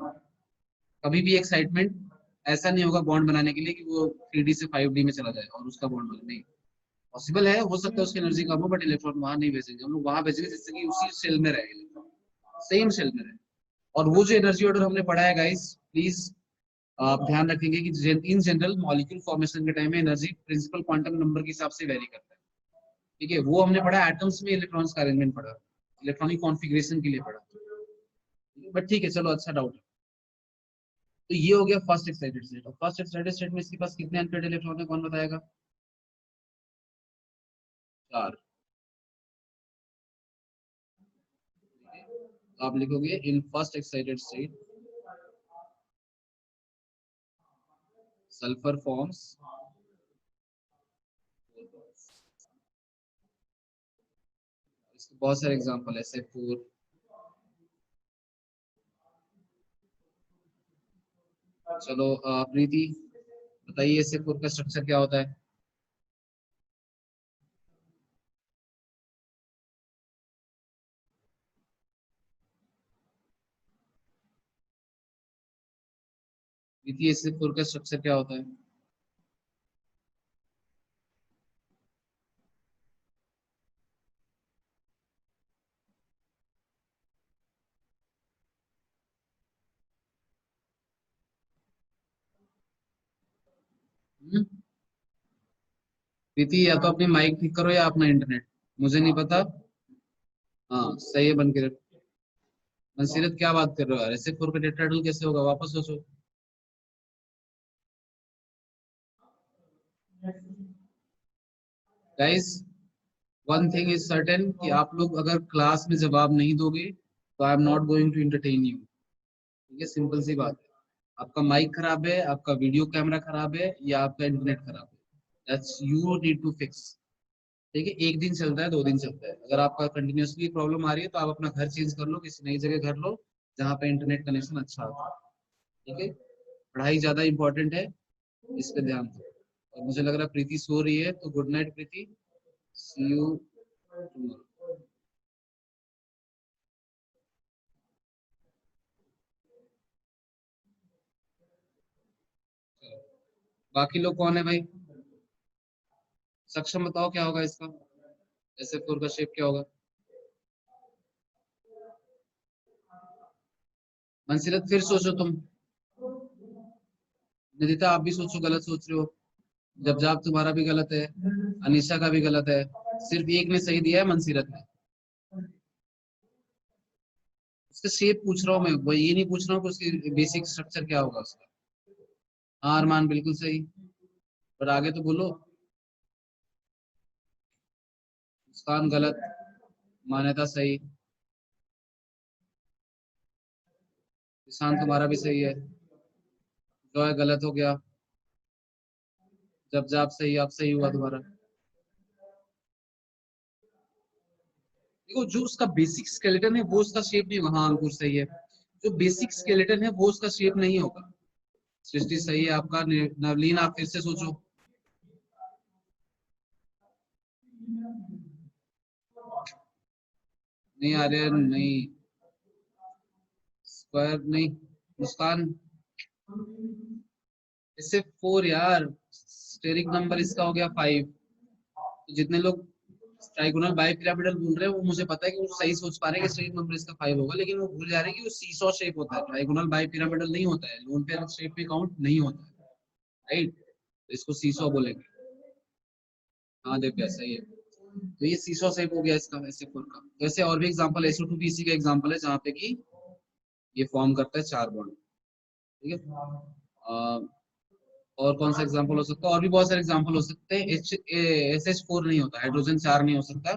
S1: कभी भी एक्साइटमेंट ऐसा नहीं होगा बॉन्ड बनाने के लिए कि वो 3d से 5d में चला जाए और उसका बॉन्ड बने, नहीं पॉसिबल है। हो सकता है उसकी एनर्जी कम हो बट इलेक्ट्रॉन वहां नहीं भेजेंगे हम लोग, वहां भेजेंगे जिससे कि उसी सेल में रहे इलेक्ट्रॉन, सेम सेल में रहे। और वो जो एनर्जी ऑर्डर हमने पढ़ा है गाइस, प्लीज आप ध्यान रखेंगे कि इन जनरल मॉलिक्यूल फॉर्मेशन के टाइम में एनर्जी प्रिंसिपल क्वांटम नंबर के हिसाब से वेरी करता है। ठीक है, वो हमने पढ़ा एटम्स में इलेक्ट्रॉन्स का अरेंजमेंट पढ़ा, इलेक्ट्रॉनिक कॉन्फ़िगरेशन के लिए पढ़ा, बट ठीक है चलो अच्छा डाउट है। तो ये हो गया फर्स्ट एक्साइटेड स्टेट। और फर्स्ट एक्साइटेड स्टेट में इसके पास कितने अनपेड इलेक्ट्रॉन है कौन बताएगा? 4। तो आप लिखोगे in first excited state sulphur forms, इसके बहुत सारे एग्जांपल है, SF4, चलो प्रीति बताइए SF4 का स्ट्रक्चर क्या होता है? प्रीति SF4 का स्ट्रक्चर क्या होता है? प्रीति या तो अपनी माइक ठीक करो या अपना इंटरनेट, मुझे नहीं पता। हाँ सही है, बन के रखो। मंसीरत क्या बात कर रहे हो यार, SF4 का टेट्राहेड्रल कैसे होगा, वापस सोचो। Guys one thing is certain कि आप लोग अगर क्लास में जवाब नहीं दोगे तो I am not going to entertain you. ठीक है, सिंपल सी बात है। आपका माइक खराब है, आपका वीडियो कैमरा खराब है, या आपका इंटरनेट खराब है, that's you need to fix. ठीक है, एक दिन चलता है, 2 दिन चलता है, अगर आपका कंटिन्यूअसली प्रॉब्लम आ रही है तो आप अपना घर चेंज कर लो, किसी नई जगह घर लो जहाँ पे इंटरनेट कनेक्शन अच्छा आता है। ठीक है, पढ़ाई ज्यादा इंपॉर्टेंट है, इस पे ध्यान दो। और मुझे लग रहा है प्रीति सो रही है, तो good night Preeti, see you tomorrow. बाकी लोग कौन है भाई? सक्षम बताओ क्या होगा इसका, SF4 का शेप क्या होगा? मंसिरत फिर सोचो तुम, निदिता आप भी सोचो, गलत सोच रहे हो। जब जाब तुम्हारा भी गलत है, अनीशा का भी गलत है, सिर्फ एक ने सही दिया है, मंसिरत ने। उसका शेप पूछ रहा हूँ मैं, वो ये नहीं पूछ रहा हूँ कि उसकी बेसिक स्ट्रक्चर क्या होगा उसका। हाँ अरमान बिल्कुल सही, पर आगे तो बोलो। मुस्कान गलत, मान्यता सही, किसान तुम्हारा भी सही है, जॉय गलत हो गया, जब जाब सही, आप सही हुआ तुम्हारा। देखो जो उसका बेसिक स्केलेटन है वो उसका शेप नहीं होगा। हाँ अंकुर सही है, जो बेसिक स्केलेटन है वो उसका शेप नहीं होगा। सृष्टि सही है आपका, नवलीन आप फिर से सोचो। नहीं आ रहे, नहीं स्क्वायर नहीं, मुस्कान, इससे 4 यार, स्टेरिक नंबर इसका हो गया 5। तो जितने लोग ट्राइगोनल बाइपिरामिडल बोल रहे हैं वो मुझे पता है कि वो सही सोच पा रहे हैं कि स्टेरिक नंबर इसका 5 होगा, लेकिन वो भूल जा रहे हैं कि वो सीसॉ शेप होता है, ट्राइगोनल बाइपिरामिडल नहीं होता है, लोन पेयर शेप में काउंट नहीं होता है, राइट? तो इसको सीसॉ बोलेंगे। हाँ देखिए सही है, तो ये सीसॉ शेप हो गया इसका SF4 का। वैसे और भी एग्जांपल SO2 PC का एग्जांपल है जहाँ पे कि ये फॉर्म करता है 4 बॉन्ड, ठीक है। और कौन सा एग्जांपल हो सकता है? और भी बहुत सारे एग्जांपल हो सकते हैं। SH4 नहीं होता, हाइड्रोजन 4 नहीं हो सकता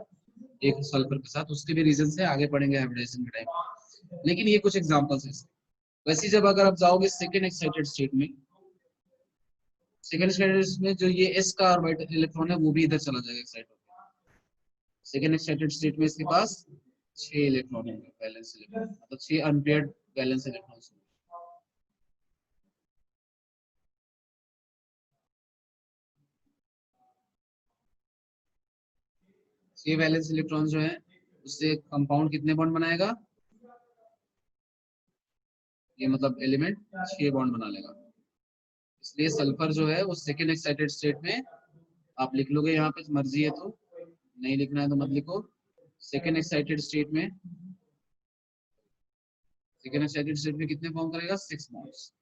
S1: एक सल्फर के साथ, उसके भी रीजन है, आगे पढ़ेंगे हाइब्रिडाइजेशन के टाइम। लेकिन ये कुछ एग्जांपल्स हैं। वैसे जब अगर आप जाओगे सेकेंड एक्साइटेड स्टेट में, सेकेंड एक्साइटेड में जो ये S का ऑर्बिटल इलेक्ट्रॉन है वो भी इधर चला जाएगा एक्साइट होकर। सेकेंड एक्साइटेड स्टेट में इसके पास 6 इलेक्ट्रॉन होंगे, बैलेंस इलेक्ट्रॉन, मतलब 6 अनपेयर्ड बैलेंस इलेक्ट्रॉन्स। छह वैलेंस इलेक्ट्रॉन जो है उससे कंपाउंड कितने बॉन्ड बनाएगा? ये मतलब एलिमेंट 6 बॉन्ड बना लेगा। इसलिए सल्फर जो है वो सेकेंड एक्साइटेड स्टेट में आप लिख लोगे, यहाँ पे मर्जी है तो, नहीं लिखना है तो मत लिखो। सेकेंड एक्साइटेड स्टेट में, सेकेंड एक्साइटेड स्टेट में कितने फॉर्म करेगा? 6 bonds.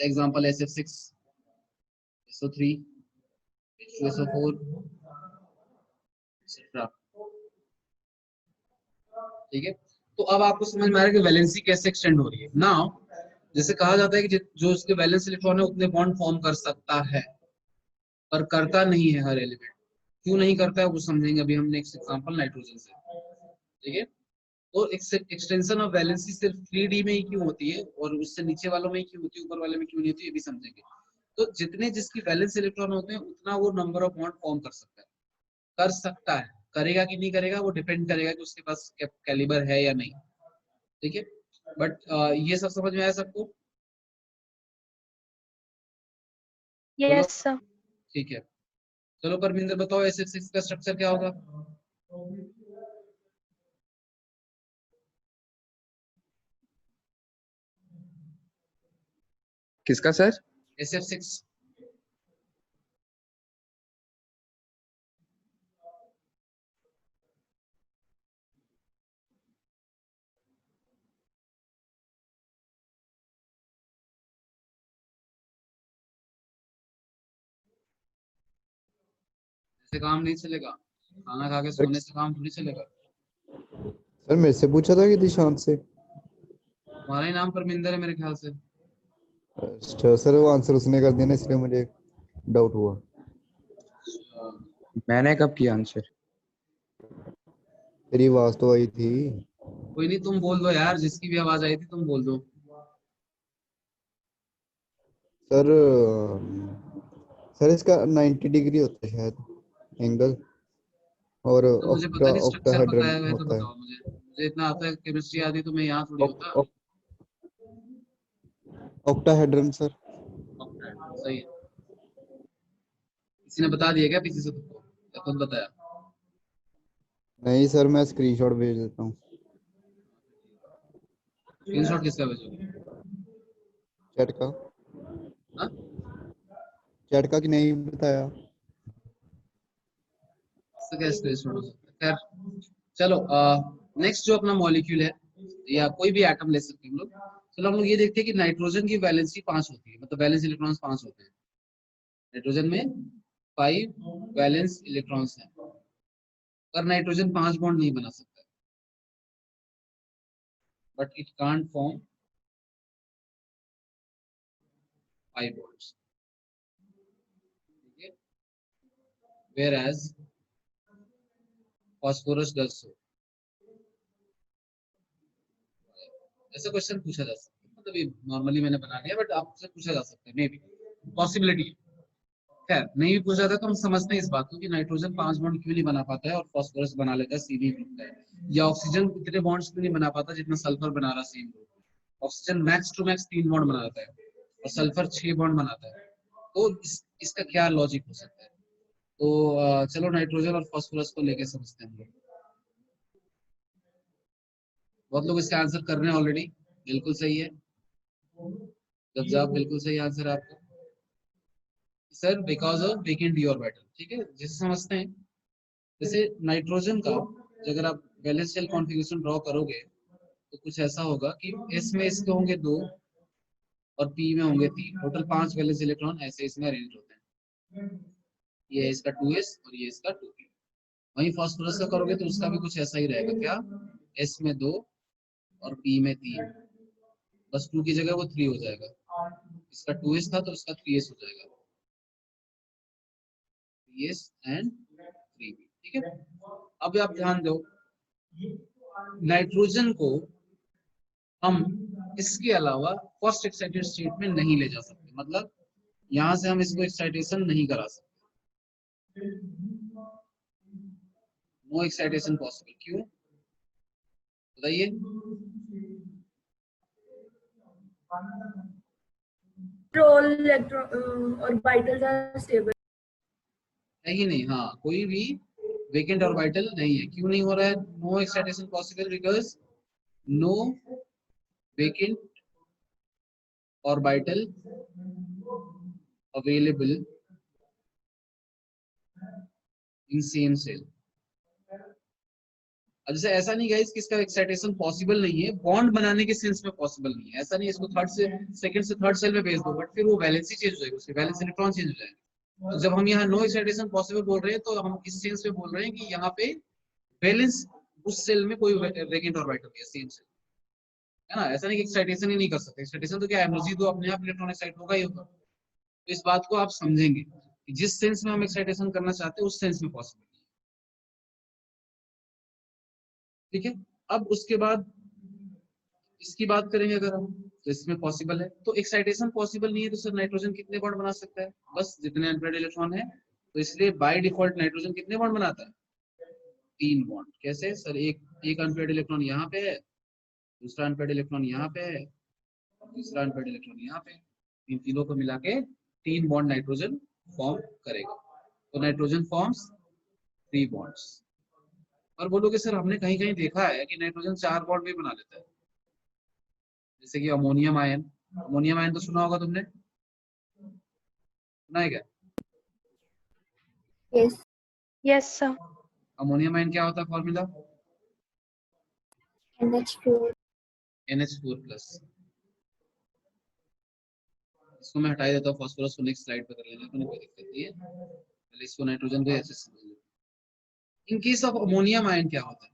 S1: Example SF6, SO3, H2SO4 etcetera, ठीक है। तो अब आपको समझ में आ रहा है कि वैलेंसी कैसे एक्सटेंड हो रही है। नाउ जैसे कहा जाता है कि जो उसके वैलेंस इलेक्ट्रॉन है उतने बॉन्ड फॉर्म कर सकता है, पर करता नहीं है हर एलिमेंट। क्यों नहीं करता है वो समझेंगे अभी हम नेक्स्ट एग्जांपल नाइट्रोजन से, ठीक है। तो एक्सटेंशन ऑफ वैलेंसी सिर्फ 3D में ही क्यों होती है और उससे नीचे वालों में ही क्यों होती है, ऊपर वाले में क्यों नहीं होती, ये भी समझेंगे। तो जितने जिसकी वैलेंस इलेक्ट्रॉन होते हैं उतना वो नंबर ऑफ बॉन्ड फॉर्म कर सकता है, कर सकता है। करेगा कि नहीं करेगा वो डिपेंड करेगा कि उसके पास कैलिबर है या नहीं, ठीक है। बट ये सब समझ में आया सबको?
S4: Yes, sir.
S1: ठीक है। चलो परमिंदर बताओ SF6 का स्ट्रक्चर क्या होगा?
S3: किसका सर?
S1: SF6 से काम नहीं चलेगा, खाना खा के सोने से काम थोड़ी चलेगा।
S6: सर मेरे से पूछा था कि दिशांत से?
S1: तुम्हारा ही नाम परमिंदर है मेरे ख्याल से।
S6: अच्छा सर, वो आंसर उसने कर दिया ना, इसलिए मुझे डाउट हुआ।
S3: मैंने कब किया आंसर?
S6: तेरी आवाज तो आई थी।
S1: कोई नहीं, तुम बोल दो यार, जिसकी भी आवाज आई थी तुम बोल दो।
S6: सर सर इसका 90 डिग्री होता है शायद एंगल, और
S1: तो मुझे पता नहीं, स्ट्रक्चर
S6: ऑक्टाहेड्रन
S1: बताया हुआ है तो
S6: होता है।
S1: बताओ मुझे इतना आता है, केमिस्ट्री आती तो मैं यहाँ थोड़ी होता।
S6: Octahedron sir.
S1: सही है। किसी ने बता दिया क्या पीछे से तुमको, या खुद बताया?
S6: नहीं सर, मैं स्क्रीनशॉट भेज देता हूँ।
S1: स्क्रीनशॉट किसका भेजोगे?
S6: चैट का।
S1: हाँ?
S6: चैट का कि नहीं बताया?
S1: इससे क्या स्क्रीनशॉट हो सकता है? खैर चलो, नेक्स्ट जो अपना मॉलिक्यूल है या कोई भी एटम ले सकते हैं हम लोग। चलो हम लोग ये देखते हैं कि नाइट्रोजन की वैलेंसी 5 होती है, मतलब वैलेंस इलेक्ट्रॉन्स 5 होते हैं। नाइट्रोजन में 5 वैलेंस इलेक्ट्रॉन्स हैं, पर नाइट्रोजन 5 बॉन्ड नहीं बना सकता, but it can't form 5 bonds, ठीक है। whereas phosphorus does so। ऐसा क्वेश्चन पूछा जा सकता है, मतलब ये नॉर्मली मैंने बना लिया, बट आपसे पूछा जा सकता है, मे बी पॉसिबिलिटी है। खैर नहीं भी पूछा था तो हम समझते हैं इस बात को कि नाइट्रोजन 5 बॉन्ड क्यों नहीं बना पाता है और फास्फोरस बना लेता है, सीधी ग्रुप है। या ऑक्सीजन इतने बॉन्ड्स क्यों नहीं बना पाता जितना सल्फर बना रहा same group. Oxygen max to max 3 bond बनाता है और सल्फर 6 बॉन्ड बनाता है। तो इसका क्या लॉजिक हो सकता है? तो चलो नाइट्रोजन और फास्फोरस को लेके समझते हैं हम लोग। बहुत लोग इसका आंसर कर रहे हैं ऑलरेडी, बिल्कुल सही है। जब बिल्कुल सही आंसर है आपका sir, because of vacant D orbital. ठीक है, जैसे समझते हैं, जैसे नाइट्रोजन का अगर आप वैलेंस शेल कॉन्फ़िगरेशन ड्रॉ करोगे तो कुछ ऐसा होगा कि एस में इसके होंगे 2 और पी में होंगे 3, टोटल 5 वैलेंस इलेक्ट्रॉन ऐसे इसमें अरेंज होते हैं। ये है इसका 2s और ये इसका 2p। वहीं फास्फोरस का करोगे तो उसका भी कुछ ऐसा ही रहेगा, क्या, s में 2 और p में 3, बस 2 की जगह वो 3 हो जाएगा। इसका 2s था तो इसका 3s हो जाएगा, 3s एंड 3p। ठीक है, अब आप ध्यान दो, नाइट्रोजन को हम इसके अलावा फर्स्ट एक्साइटेड स्टेट में नहीं ले जा सकते, मतलब यहां से हम इसको एक्साइटेशन नहीं करा सकते, नो एक्साइटेशन पॉसिबल। क्यों बताइए?
S7: Orbitals are stable.
S1: है ही नहीं, हाँ, कोई भी वेकेंट ऑर्बिटल नहीं है। क्यों नहीं हो रहा है no excitation possible? Because no vacant orbital available in same cell. अब जैसे ऐसा नहीं गाइस कि इसका एक्साइटेशन पॉसिबल नहीं है, बॉन्ड बनाने के सेंस में पॉसिबल नहीं है, ऐसा नहीं है इसको थर्ड से सेकंड से थर्ड सेल में भेज दो, बट फिर वो वैलेंसी चेंज हो जाएगी, उसके वैलेंस इलेक्ट्रॉन चेंज हो जाएंगे। तो जब हम यहाँ नो एक्साइटेशन पॉसिबल बोल रहे हैं तो हम इस सेंस में बोल रहे हैं कि यहाँ पे वैलेंस उस सेल में कोई वेकेंट ऑर्बिटल नहीं है, सेम सेल है ना। ऐसा नहीं कि एक्साइटेशन ही नहीं कर सकते, एक्साइटेशन तो क्या है, एनर्जी तो अपने आप इलेक्ट्रॉन एक्साइट होगा ही होगा। तो इस बात को आप समझेंगे कि जिस सेंस में हम एक्साइटेशन करना चाहते हैं उस सेंस में पॉसिबल नहीं है। ठीक है, अब उसके बाद इसकी बात करेंगे अगर हम, तो इसमें पॉसिबल है, तो एक्साइटेशन पॉसिबल नहीं है तो सर नाइट्रोजन कितने बॉन्ड बना सकता है? बस जितने अनपेयर्ड इलेक्ट्रॉन है, तो इसलिए बाय डिफॉल्ट नाइट्रोजन कितने बॉन्ड बनाता है? 3 बॉन्ड। कैसे सर? एक अनपेयर्ड इलेक्ट्रॉन यहाँ पे है, दूसरा अनपेयर्ड इलेक्ट्रॉन यहाँ पे है, और तीसरा अनपेयर्ड इलेक्ट्रॉन यहाँ पे। इन तीनों को मिला के 3 बॉन्ड नाइट्रोजन फॉर्म करेगा। तो नाइट्रोजन फॉर्म्स 3 बॉन्ड्स। और बोलोगे सर हमने कहीं कहीं देखा है कि नाइट्रोजन 4 बॉन्ड भी बना लेता है, जैसे कि अमोनियम आयन। अमोनियम आयन तो सुना होगा तुमने, सुना है क्या?
S5: Yes.
S4: Yes, sir.
S1: Ammonium ion क्या होता है फॉर्मूला?
S5: NH4।
S1: NH4 plus. इसको मैं हटा ही देता हूँ, फास्फोरस को नेक्स्ट स्लाइड पे कर लेना, कोई दिक्कत नहीं है, पहले इसको नाइट्रोजन को ऐसे समझ लो। In case of ammonium ion क्या होता है?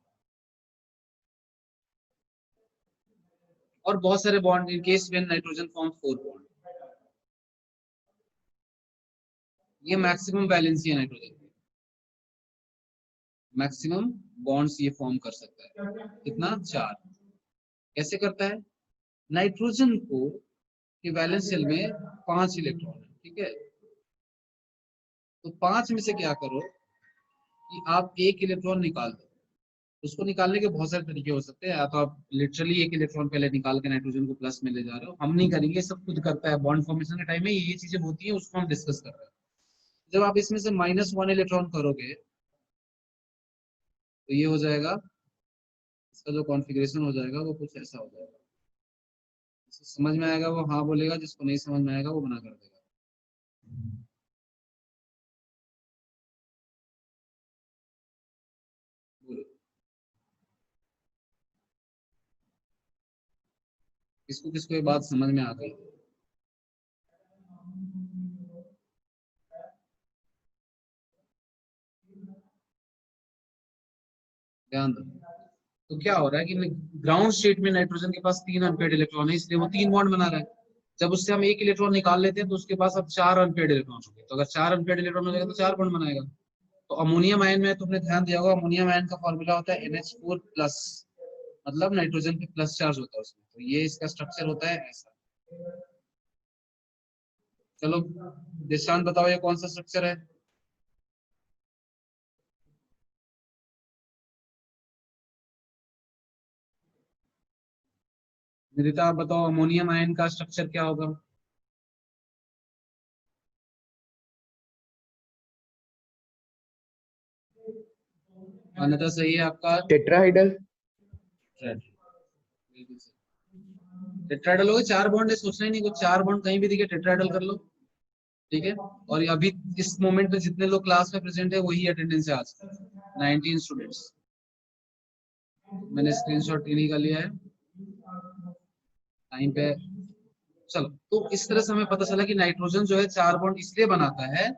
S1: और बहुत सारे bond, in case when nitrogen form 4 bond, ये मैक्सिमम वैलेंसी है नाइट्रोजन की, मैक्सिमम बॉन्ड्स ये फॉर्म कर सकता है। कितना? 4। कैसे करता है? नाइट्रोजन को कि वैलेंस शेल में 5 इलेक्ट्रॉन है, ठीक है, तो 5 में से क्या करो कि आप एक इलेक्ट्रॉन निकाल दो। उसको निकालने के बहुत सारे तरीके हो सकते हैं, या तो आप लिटरली एक इलेक्ट्रॉन पहले निकाल के नाइट्रोजन को प्लस में ले जा रहे हो, हम नहीं करेंगे, सब खुद करता है, बॉन्ड फॉर्मेशन के टाइम में ये चीजें होती है, उसको हम डिस्कस कर रहे हैं। जब आप इसमें से -1 इलेक्ट्रॉन करोगे तो ये हो जाएगा, इसका जो कॉन्फ़िगरेशन हो जाएगा वो कुछ ऐसा हो जाएगा। जिसको समझ में आएगा वो हाँ बोलेगा, जिसको नहीं समझ में आएगा वो मना कर देगा। बोलो किसको किसको ये बात समझ में आ गई? ध्यान दो। तो क्या हो रहा है कि ग्राउंड स्टेट में नाइट्रोजन के पास 3 अनपेयर्ड इलेक्ट्रॉन है, इसलिए वो 3 बॉन्ड बना रहा है। जब उससे हम एक इलेक्ट्रॉन निकाल लेते हैं तो उसके पास अब 4 अनपेयर्ड इलेक्ट्रॉन हो गए। तो अगर 4 अनपेयर्ड इलेक्ट्रॉन हो जाएगा तो 4 बॉन्ड बनाएगा। तो अमोनियम आयन में तुमने ध्यान दिया होगा, अमोनियम आयन का फॉर्मूला होता है NH4 प्लस, मतलब नाइट्रोजन पे प्लस चार्ज होता है उसमें, तो ये इसका स्ट्रक्चर होता है ऐसा। चलो दिशांत बताओ ये कौन सा स्ट्रक्चर है? निदिता आप बताओ अमोनियम आयन का स्ट्रक्चर क्या होगा? अन्यथा सही है आपका
S3: टेट्राहाइडल।
S1: बिल्कुल सही। टेट्राहेड्रल हो गए, 4 बॉन्ड है, सोचना ही नहीं कुछ, 4 बॉन्ड कहीं भी दिखे टेट्राहेड्रल कर लो, ठीक है। और ये अभी इस मोमेंट पे जितने लोग क्लास में प्रेजेंट है वही अटेंडेंस है आज, 19 स्टूडेंट्स। मैंने स्क्रीनशॉट इन्हीं का लिया है टाइम पे। चलो, तो इस तरह से हमें पता चला कि नाइट्रोजन जो है 4 बॉन्ड इसलिए बनाता है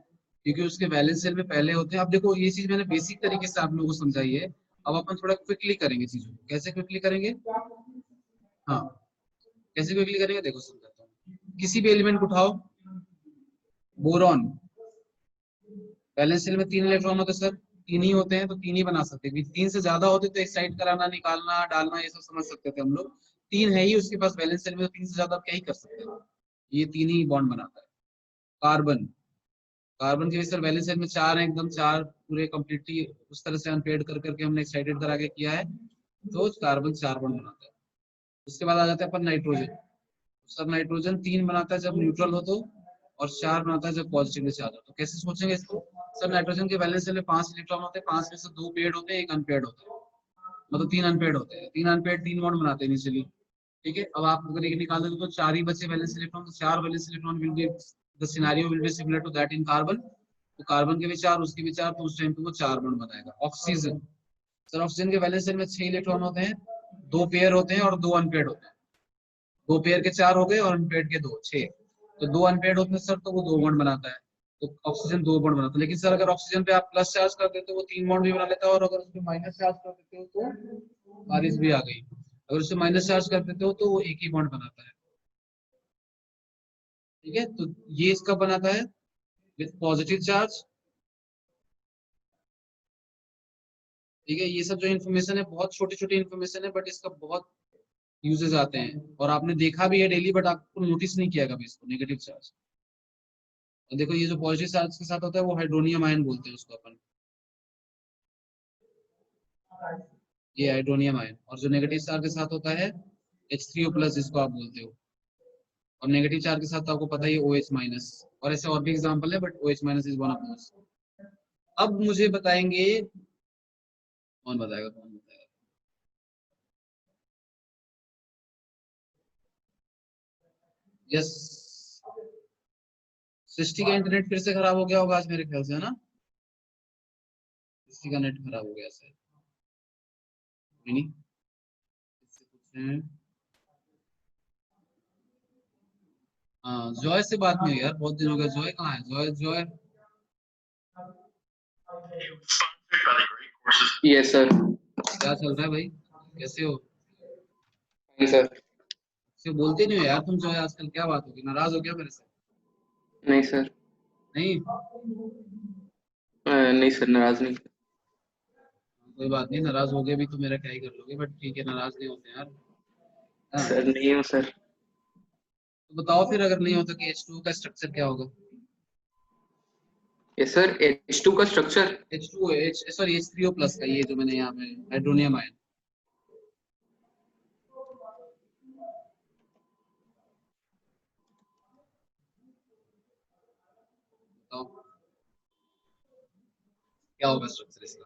S1: क्योंकि उसके वैलेंस शेल में पहले होते हैं। अब देखो ये चीज मैंने बेसिक तरीके से आप लोगों को समझाई है, अब अपन थोड़ा क्विकली करेंगे चीजों को। कैसे क्विकली करेंगे? हाँ, कैसे क्विकली करेंगे देखो समझाता हूँ। किसी भी एलिमेंट को उठाओ, बोरॉन, वैलेंस शेल में 3 इलेक्ट्रॉन होते हैं सर, 3 ही होते हैं तो 3 ही बना सकते हैं। 3 से ज्यादा होते तो एक्साइट कराना, निकालना, डालना ये सब समझ सकते थे हम लोग। 3 है ही उसके पास वैलेंस शेल में, तो 3 से ज्यादा आप क्या ही कर सकते हैं। ये 3 ही बॉन्ड बनाता है। कार्बन, कार्बन के भी सर वैलेंस शेल में 4 है, एकदम 4 पूरे कंप्लीटली उस तरह से अनपेयर्ड कर करके हमने एक्साइटेड करा के किया है, तो कार्बन 4 बॉन्ड बनाता है। उसके बाद आ जाता है अपन नाइट्रोजन। सर नाइट्रोजन 3 बनाता है जब न्यूट्रल हो तो, और 4 बनाता है जब पॉजिटिवली चार्ज हो तो। कैसे सोचेंगे इसको? सर नाइट्रोजन के वैलेंस शेल में 5 इलेक्ट्रॉन होते हैं, 5 में से 2 पेयर्ड होते हैं, 1 अनपेयर्ड होता है, मतलब 3 अनपेयर्ड होते हैं। 3 अनपेयर्ड 3 बॉन्ड बनाते हैं इनिशियली, ठीक है। अब आप अगर एक निकाल दोगे तो 4 ही बचे वैलेंस इलेक्ट्रॉन, तो 4 valence electron will be, the scenario will be similar to that in carbon. तो कार्बन के भी 4, उसके भी 4, तो उस टाइम पे वो 4 बॉन्ड बनाएगा। ऑक्सीजन, सर ऑक्सीजन के वैलेंस शेल में 6 इलेक्ट्रॉन होते हैं, 2 पेयर होते हैं और 2 अनपेयर्ड होते हैं। 2 पेयर के 4 हो गए और अनपेयर्ड के 2, 6। तो 2 अनपेयर्ड होते हैं सर, तो वो 2 बॉन्ड बनाता है। तो ऑक्सीजन 2 बॉन्ड बनाता है। लेकिन सर अगर ऑक्सीजन पे आप प्लस चार्ज कर देते हो वो 3 बॉन्ड भी बना लेता है, और अगर उसमें माइनस चार्ज कर देते हो तो बारिश भी आ गई, अगर उससे माइनस चार्ज कर देते हो तो वो एक ही बॉन्ड बनाता है, ठीक है। तो ये इसका बनाता है विद पॉजिटिव चार्ज, ठीक है। ये सब जो इन्फॉर्मेशन है बहुत छोटी छोटी इन्फॉर्मेशन है, बट इसका बहुत यूजेस आते हैं, और आपने देखा भी है डेली, बट आपको नोटिस नहीं किया कभी इसको, नेगेटिव चार्ज। और देखो ये जो पॉजिटिव चार्ज के साथ होता है वो हाइड्रोनियम आयन बोलते हैं उसको अपन, ये हाइड्रोनियम आयन। और जो नेगेटिव चार्ज के साथ होता है H3O+ जिसको आप बोलते हो, और नेगेटिव चार्ज के साथ तो आपको पता ही है OH-। और ऐसे और भी एग्जांपल है, but OH- is one of those. अब मुझे बताएंगे, कौन बताएगा, कौन बताएगा? यस, सृष्टि का इंटरनेट फिर से खराब हो गया होगा आज मेरे ख्याल से, है ना? सृष्टि का नेट खराब हो गया सर, नहीं इससे कुछ है। हाँ, जॉय से बात नहीं हुई यार, बहुत दिन हो गया। जॉय कहाँ है? Joy, Joy
S3: yes sir.
S1: क्या चल रहा है भाई, कैसे हो?
S3: सर
S1: से बोलते नहीं हो यार तुम। जॉय आजकल क्या बात होगी, नाराज हो गया मेरे से?
S3: नहीं सर,
S1: नहीं,
S3: नहीं सर, नाराज नहीं।
S1: कोई बात नहीं, नाराज हो गए भी तो मेरा क्या ही कर लोगे, बट ठीक है, नाराज नहीं होते यार। हाँ,
S3: सर नहीं हूँ सर।
S1: तो बताओ फिर, अगर नहीं होता कि H2O का स्ट्रक्चर क्या होगा?
S3: यस सर, H2 का स्ट्रक्चर।
S1: H2O, सॉरी H3O+ का, ये जो मैंने यहाँ पे हाइड्रोनियम आयन। बताओ क्या होगा स्ट्रक्चर इसका?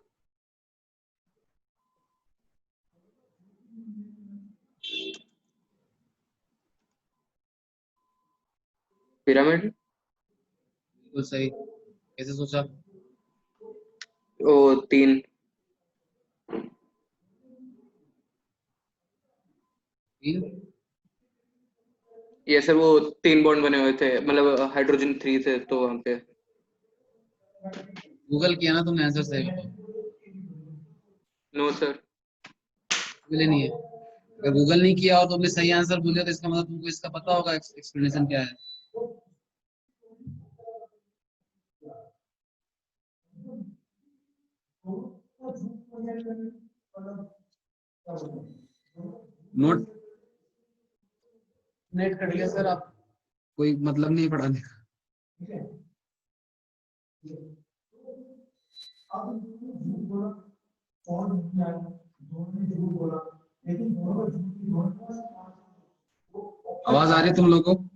S3: पिरामिड।
S1: बिल्कुल सही। कैसे सोचा?
S3: ओ 3।
S1: तीन?
S3: ये सर वो 3 बॉन्ड बने हुए थे, मतलब हाइड्रोजन 3 थे तो वहां पे।
S1: गूगल किया ना तुमने? आंसर सही बताओ।
S3: No sir.
S1: गूगल नहीं है। अगर गूगल नहीं किया और तुमने सही आंसर बोले तो इसका मतलब तुमको इसका पता होगा एक्सप्लेनेशन क्या है। नोट नेट कर लिया सर आप, कोई मतलब नहीं पढ़ाने का। आवाज आ रही है तुम लोगों को?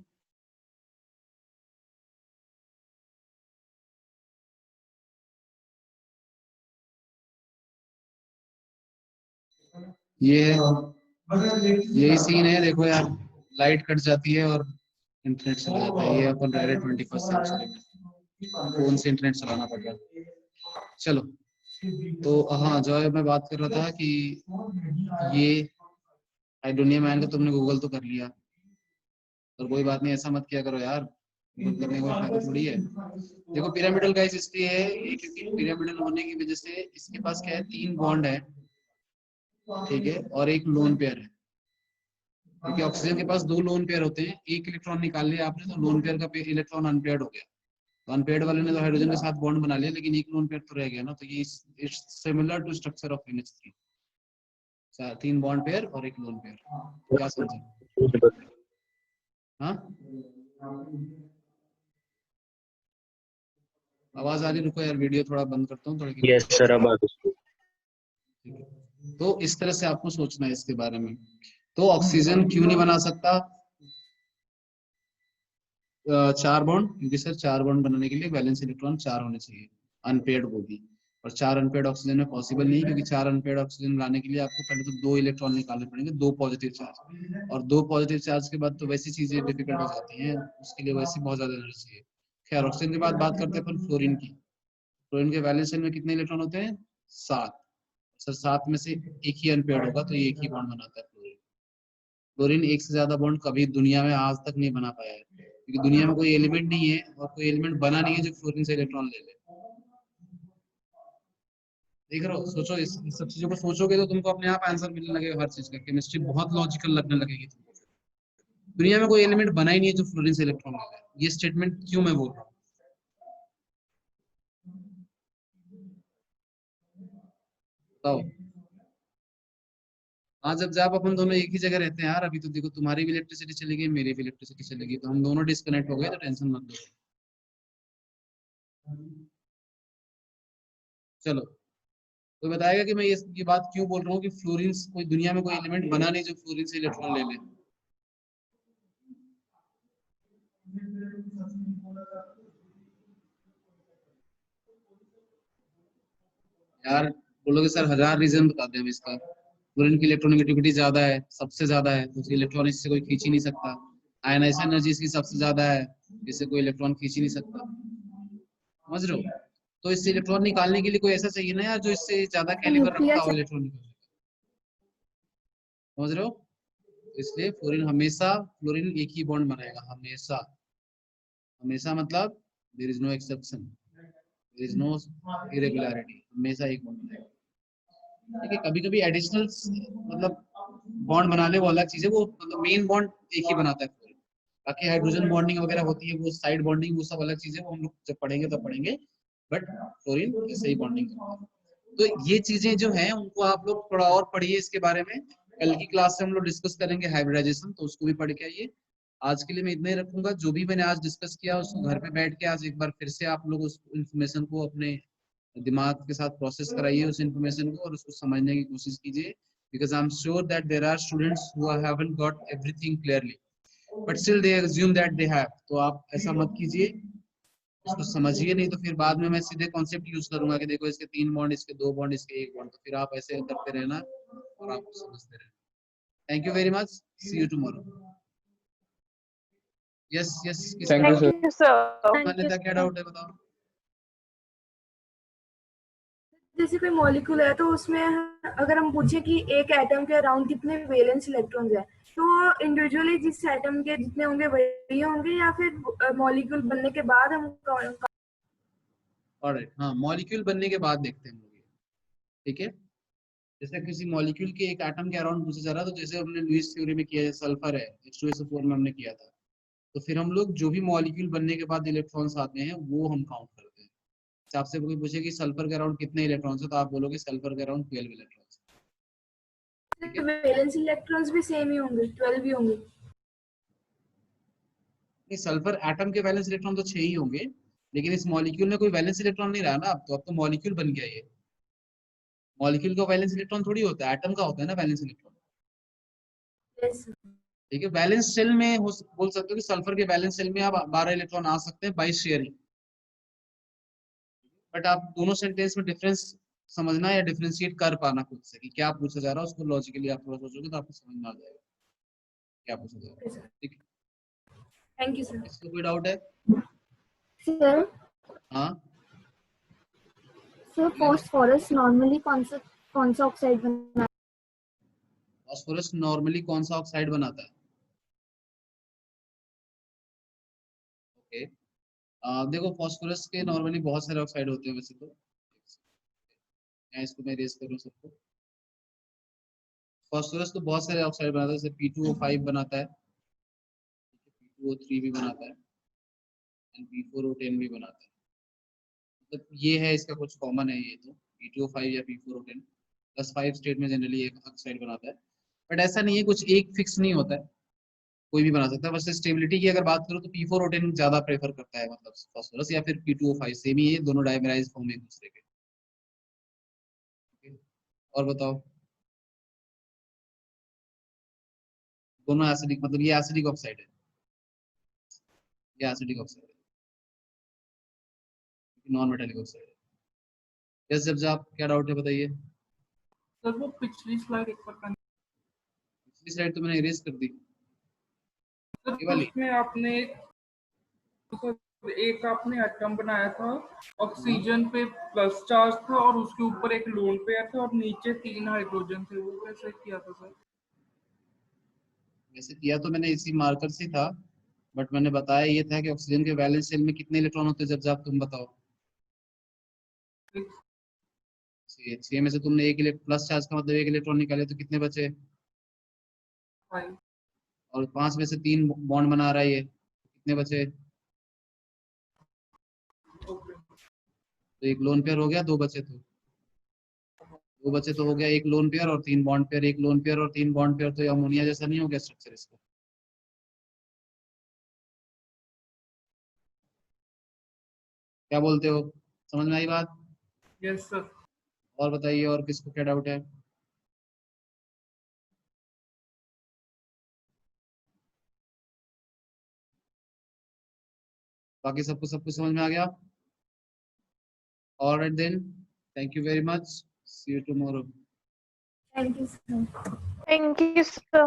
S1: ये है यही सीन है, देखो यार, लाइट कट जाती है और इंटरनेट चला जाता है। ये अपन रह रहे 21st सेंचुरी में, फोन से इंटरनेट चलाना पड़ रहा है। चलो, तो हाँ, जो मैं बात कर रहा था कि ये हाइड्रोनियम आयन का तुमने गूगल तो कर लिया, और कोई बात नहीं, ऐसा मत किया करो यार, गूगल करने का फायदा थोड़ी है। देखो पिरामिडल गाइस इसलिए है ये, क्योंकि पिरामिडल होने की वजह से इसके पास क्या है, 3 बॉन्ड है, ठीक है, और एक लोन पेयर है। क्योंकि ऑक्सीजन के पास 2 लोन पेयर होते हैं, एक इलेक्ट्रॉन निकाल लिया आपने तो लोन पेयर का इलेक्ट्रॉन अनपेयर्ड हो गया। तो अनपेयर्ड वाले ने तो हाइड्रोजन के साथ बॉन्ड बना लिया, लेकिन एक लोन पेयर तो रह गया ना। तो ये similar to structure of NH3, 3 bond pair और एक लोन पेयर। क्या समझे? हाँ, आवाज आ रही? रुको यार, वीडियो थोड़ा बंद करता हूँ थोड़ा।
S8: यस सर, अब आ गई।
S1: तो इस तरह से आपको सोचना है इसके बारे में। तो ऑक्सीजन क्यों नहीं बना सकता 4 बॉन्ड? क्योंकि सर 4 बॉन्ड बनाने के लिए वैलेंस इलेक्ट्रॉन 4 होने चाहिए, अनपेयर्ड वो भी, और 4 अनपेयर्ड ऑक्सीजन में पॉसिबल नहीं, क्योंकि 4 अनपेयर्ड ऑक्सीजन लाने के लिए आपको पहले तो 2 इलेक्ट्रॉन निकालने पड़ेंगे, 2 पॉजिटिव चार्ज, और 2 पॉजिटिव चार्ज के बाद तो वैसी चीजें डिफिकल्ट हो जाती हैं, उसके लिए वैसे बहुत ज्यादा एनर्जी चाहिए। खैर, ऑक्सीजन के बाद बात करते हैं अपन फ्लोरीन की। फ्लोरीन के वैलेंस शेल में कितने इलेक्ट्रॉन होते हैं? 7। सर 7 में से एक ही अनपेयर्ड होगा, तो ये एक ही बॉन्ड बनाता है फ्लोरीन। फ्लोरीन एक से ज्यादा बॉन्ड कभी दुनिया में आज तक नहीं बना पाया है, क्योंकि दुनिया में कोई एलिमेंट नहीं है और कोई एलिमेंट बना नहीं है जो फ्लोरीन से इलेक्ट्रॉन ले ले। देख रहे हो? सोचो, इस सब चीजों को सोचोगे तो तुमको अपने आप आंसर मिलने लगेगा हर चीज का। केमिस्ट्री बहुत लॉजिकल लगने लगेगी तुमको। दुनिया में कोई एलिमेंट बना ही नहीं है जो फ्लोरीन से इलेक्ट्रॉन ले ले। ये स्टेटमेंट क्यों मैं बोल रहा हूँ, बताओ? हाँ, जब अपन दोनों एक ही जगह रहते हैं यार, अभी तो देखो तुम्हारी भी इलेक्ट्रिसिटी चली गई, मेरी भी इलेक्ट्रिसिटी चली गई, तो हम दोनों डिस्कनेक्ट हो गए, तो टेंशन मत लो। चलो, तो बताएगा कि मैं ये बात क्यों बोल रहा हूँ कि फ्लोरीन, कोई दुनिया में कोई एलिमेंट बना नहीं जो फ्लोरीन से इलेक्ट्रॉन ले ले। यार बोलोगे सर 1000 रीजन बता दें हम इसका। फ्लोरीन की इलेक्ट्रोनेगेटिविटी ज्यादा है, सबसे ज्यादा है, तो उसकी इलेक्ट्रॉन इससे कोई खींच ही नहीं सकता। आयनाइजेशन एनर्जी इसकी सबसे ज्यादा है, इससे कोई इलेक्ट्रॉन खींच ही नहीं सकता। समझ रहे हो? तो इससे इलेक्ट्रॉन निकालने के लिए कोई ऐसा चाहिए ना यार, जो इससे ज्यादा कैलिबर रखता हो इलेक्ट्रॉन निकालने का। समझ रहे हो? इसलिए फ्लोरीन हमेशा, फ्लोरीन एक ही बॉन्ड बनाएगा हमेशा। हमेशा मतलब there is no exception, there is no irregularity, हमेशा एक बॉन्ड बनाएगा। ठीक है, कभी कभी एडिशनल मतलब बॉन्ड बना ले वो अलग चीज है, वो मतलब मेन बॉन्ड एक ही बनाता है फ्लोरीन। बाकी हाइड्रोजन बॉन्डिंग वगैरह होती है, वो साइड बॉन्डिंग, वो सब अलग चीजें, वो हम लोग जब पढ़ेंगे तब पढ़ेंगे। बट फ्लोरीन ऐसे ही बॉन्डिंग करता है। तो ये चीजें जो हैं उनको आप लोग थोड़ा और पढ़िए इसके बारे में। कल की क्लास से हम लोग डिस्कस करेंगे हाइब्रिडाइजेशन, तो उसको भी पढ़ के आइए। आज के लिए मैं इतना ही रखूंगा। जो भी मैंने आज डिस्कस किया उसको घर पे बैठ के आज एक बार फिर से आप लोग उस इन्फॉर्मेशन को अपने दिमाग के साथ प्रोसेस कराइए, उस इन्फॉर्मेशन को, और उसको समझने की कोशिश कीजिए। Because I am sure that there are students who haven't got everything clearly, but still they assume that they have. तो आप ऐसा मत कीजिए, उसको समझिए, नहीं तो फिर बाद में मैं सीधे कॉन्सेप्ट यूज करूंगा कि देखो इसके 3 बॉन्ड, इसके 2 बॉन्ड, इसके 1 बॉन्ड, तो फिर आप ऐसे करते रहना और आप समझते रहना। Thank you very much, see you tomorrow. Yes yes,
S3: thank you
S4: Thank you, sir.
S1: मान्यता क्या डाउट है बताओ?
S7: जैसे कोई मॉलिक्यूल है तो उसमें अगर हम पूछे कि एक एटम के अराउंड कितने वैलेंस इलेक्ट्रॉन्स हैं, तो इंडिविजुअली जिस एटम के जितने होंगे वही होंगे, या फिर मॉलिक्यूल बनने के बाद हम
S1: ऑलराइट, हाँ, मॉलिक्यूल बनने के बाद देखते हैं हम लोग। ठीक है, जैसे किसी मॉलिक्यूल के एक एटम के अराउंड पूछा जा रहा है, तो जैसे हमने लुईस थ्योरी में किया है, सल्फर है, H2SO4 में हमने किया था, तो फिर हम लोग जो भी मॉलिक्यूल बनने के बाद इलेक्ट्रॉन्स आते हैं वो हम काउंट करते हैं। तो आपसे कोई पूछे कि सल्फर के अराउंड कितने इलेक्ट्रॉन्स है, तो आप बोलोगे सल्फर के अराउंड 12 इलेक्ट्रॉन्स। ठीक है,
S7: वैलेंस इलेक्ट्रॉन्स भी सेम ही होंगे, 12 ही होंगे।
S1: नहीं, सल्फर एटम के वैलेंस इलेक्ट्रॉन तो 6 ही होंगे, लेकिन इस मॉलिक्यूल में कोई वैलेंस इलेक्ट्रॉन नहीं रहा ना, अब तो मॉलिक्यूल बन गया ये। मॉलिक्यूल का वैलेंस इलेक्ट्रॉन थोड़ी होता है, एटम का होता है ना वैलेंस इलेक्ट्रॉन।
S7: Yes.
S1: ठीक है, बैलेंस सेल में बोल सकते हो कि सल्फर के बैलेंस सेल में आप 12 इलेक्ट्रॉन आ सकते हैं बाय शेयरिंग। बट आप दोनों सेंटेंस में डिफरेंस समझना या डिफरेंशिएट कर पाना खुद से कि क्या पूछा जा रहा है, उसको लॉजिकली आप थोड़ा सोचोगे तो आपको समझ में आ जाएगा क्या पूछा जा रहा है। ठीक है,
S7: थैंक यू सर।
S1: इसको कोई डाउट है?
S5: सर
S1: हाँ,
S5: सर फॉस्फोरस नॉर्मली कौन सा ऑक्साइड बनाता है?
S1: फास्फोरस नॉर्मली कौन सा ऑक्साइड बनाता है? ओके, देखो फास्फोरस के नॉर्मली बहुत सारे ऑक्साइड होते हैं वैसे तो। मैं इसको मैं रेस करूँ सबको। फास्फोरस तो बहुत सारे ऑक्साइड बनाता है, जैसे P2O5 बनाता है, P2O3 भी बनाता है, एंड P4O10 भी बनाता है। मतलब ये है, इसका कुछ कॉमन है, ये तो P2O5 या P4O10 प्लस 5 स्टेट में जनरली एक ऑक्साइड बनाता है। बट ऐसा नहीं है, कुछ एक फिक्स नहीं होता है, कोई भी बना सकता है। बस स्टेबिलिटी की अगर बात करो तो P4O10 ज्यादा प्रेफर करता है, मतलब फास्फोरस, या फिर P2O5, सेम ही है, दोनों डाइमराइज फॉर्म एक दूसरे के। Okay? और बताओ, दोनों एसिडिक, मतलब ये एसिडिक ऑक्साइड है, ये एसिडिक ऑक्साइड है, नॉन मेटालिक ऑक्साइड है। यस, जब आप क्या डाउट है बताइए।
S8: सर वो पिछली स्लाइड एक बार
S1: पिछली स्लाइड तो मैंने इरेज कर दी,
S8: सर,
S1: ये वाली।
S8: उसमें आपने एक आपने एटम बनाया था, ऑक्सीजन पे प्लस चार्ज था और उसके ऊपर एक लोन पेयर था और नीचे 3 हाइड्रोजन थे, वो कैसे किया था सर?
S1: वैसे किया तो मैंने इसी मार्कर से था, बट मैंने बताया ये था कि ऑक्सीजन के वैलेंस शेल में कितने इलेक्ट्रॉन होते हैं, जब आप तुम बताओ। 6 में से तुमने एक प्लस चार्ज का मतलब एक इलेक्ट्रॉन निकाले, तो कितने बचे?
S8: 5।
S1: और 5 में से 3 बॉन्ड बना रहा है ये, कितने बचे?
S8: ओके,
S1: तो एक लोन पेयर हो गया, 2 बचे, तो 2 बचे तो हो गया एक लोन पेयर और 3 बॉन्ड पेयर। एक लोन पेयर और 3 बॉन्ड पेयर, तो ये अमोनिया जैसा नहीं हो गया स्ट्रक्चर इसका? क्या बोलते हो, समझ में आई बात?
S8: Yes sir.
S1: और बताइए, और किसको क्या डाउट है? बाकी सबको सब कुछ समझ में आ गया? All right then, thank you very much, see you tomorrow.
S7: Thank you sir.
S4: Thank you, sir.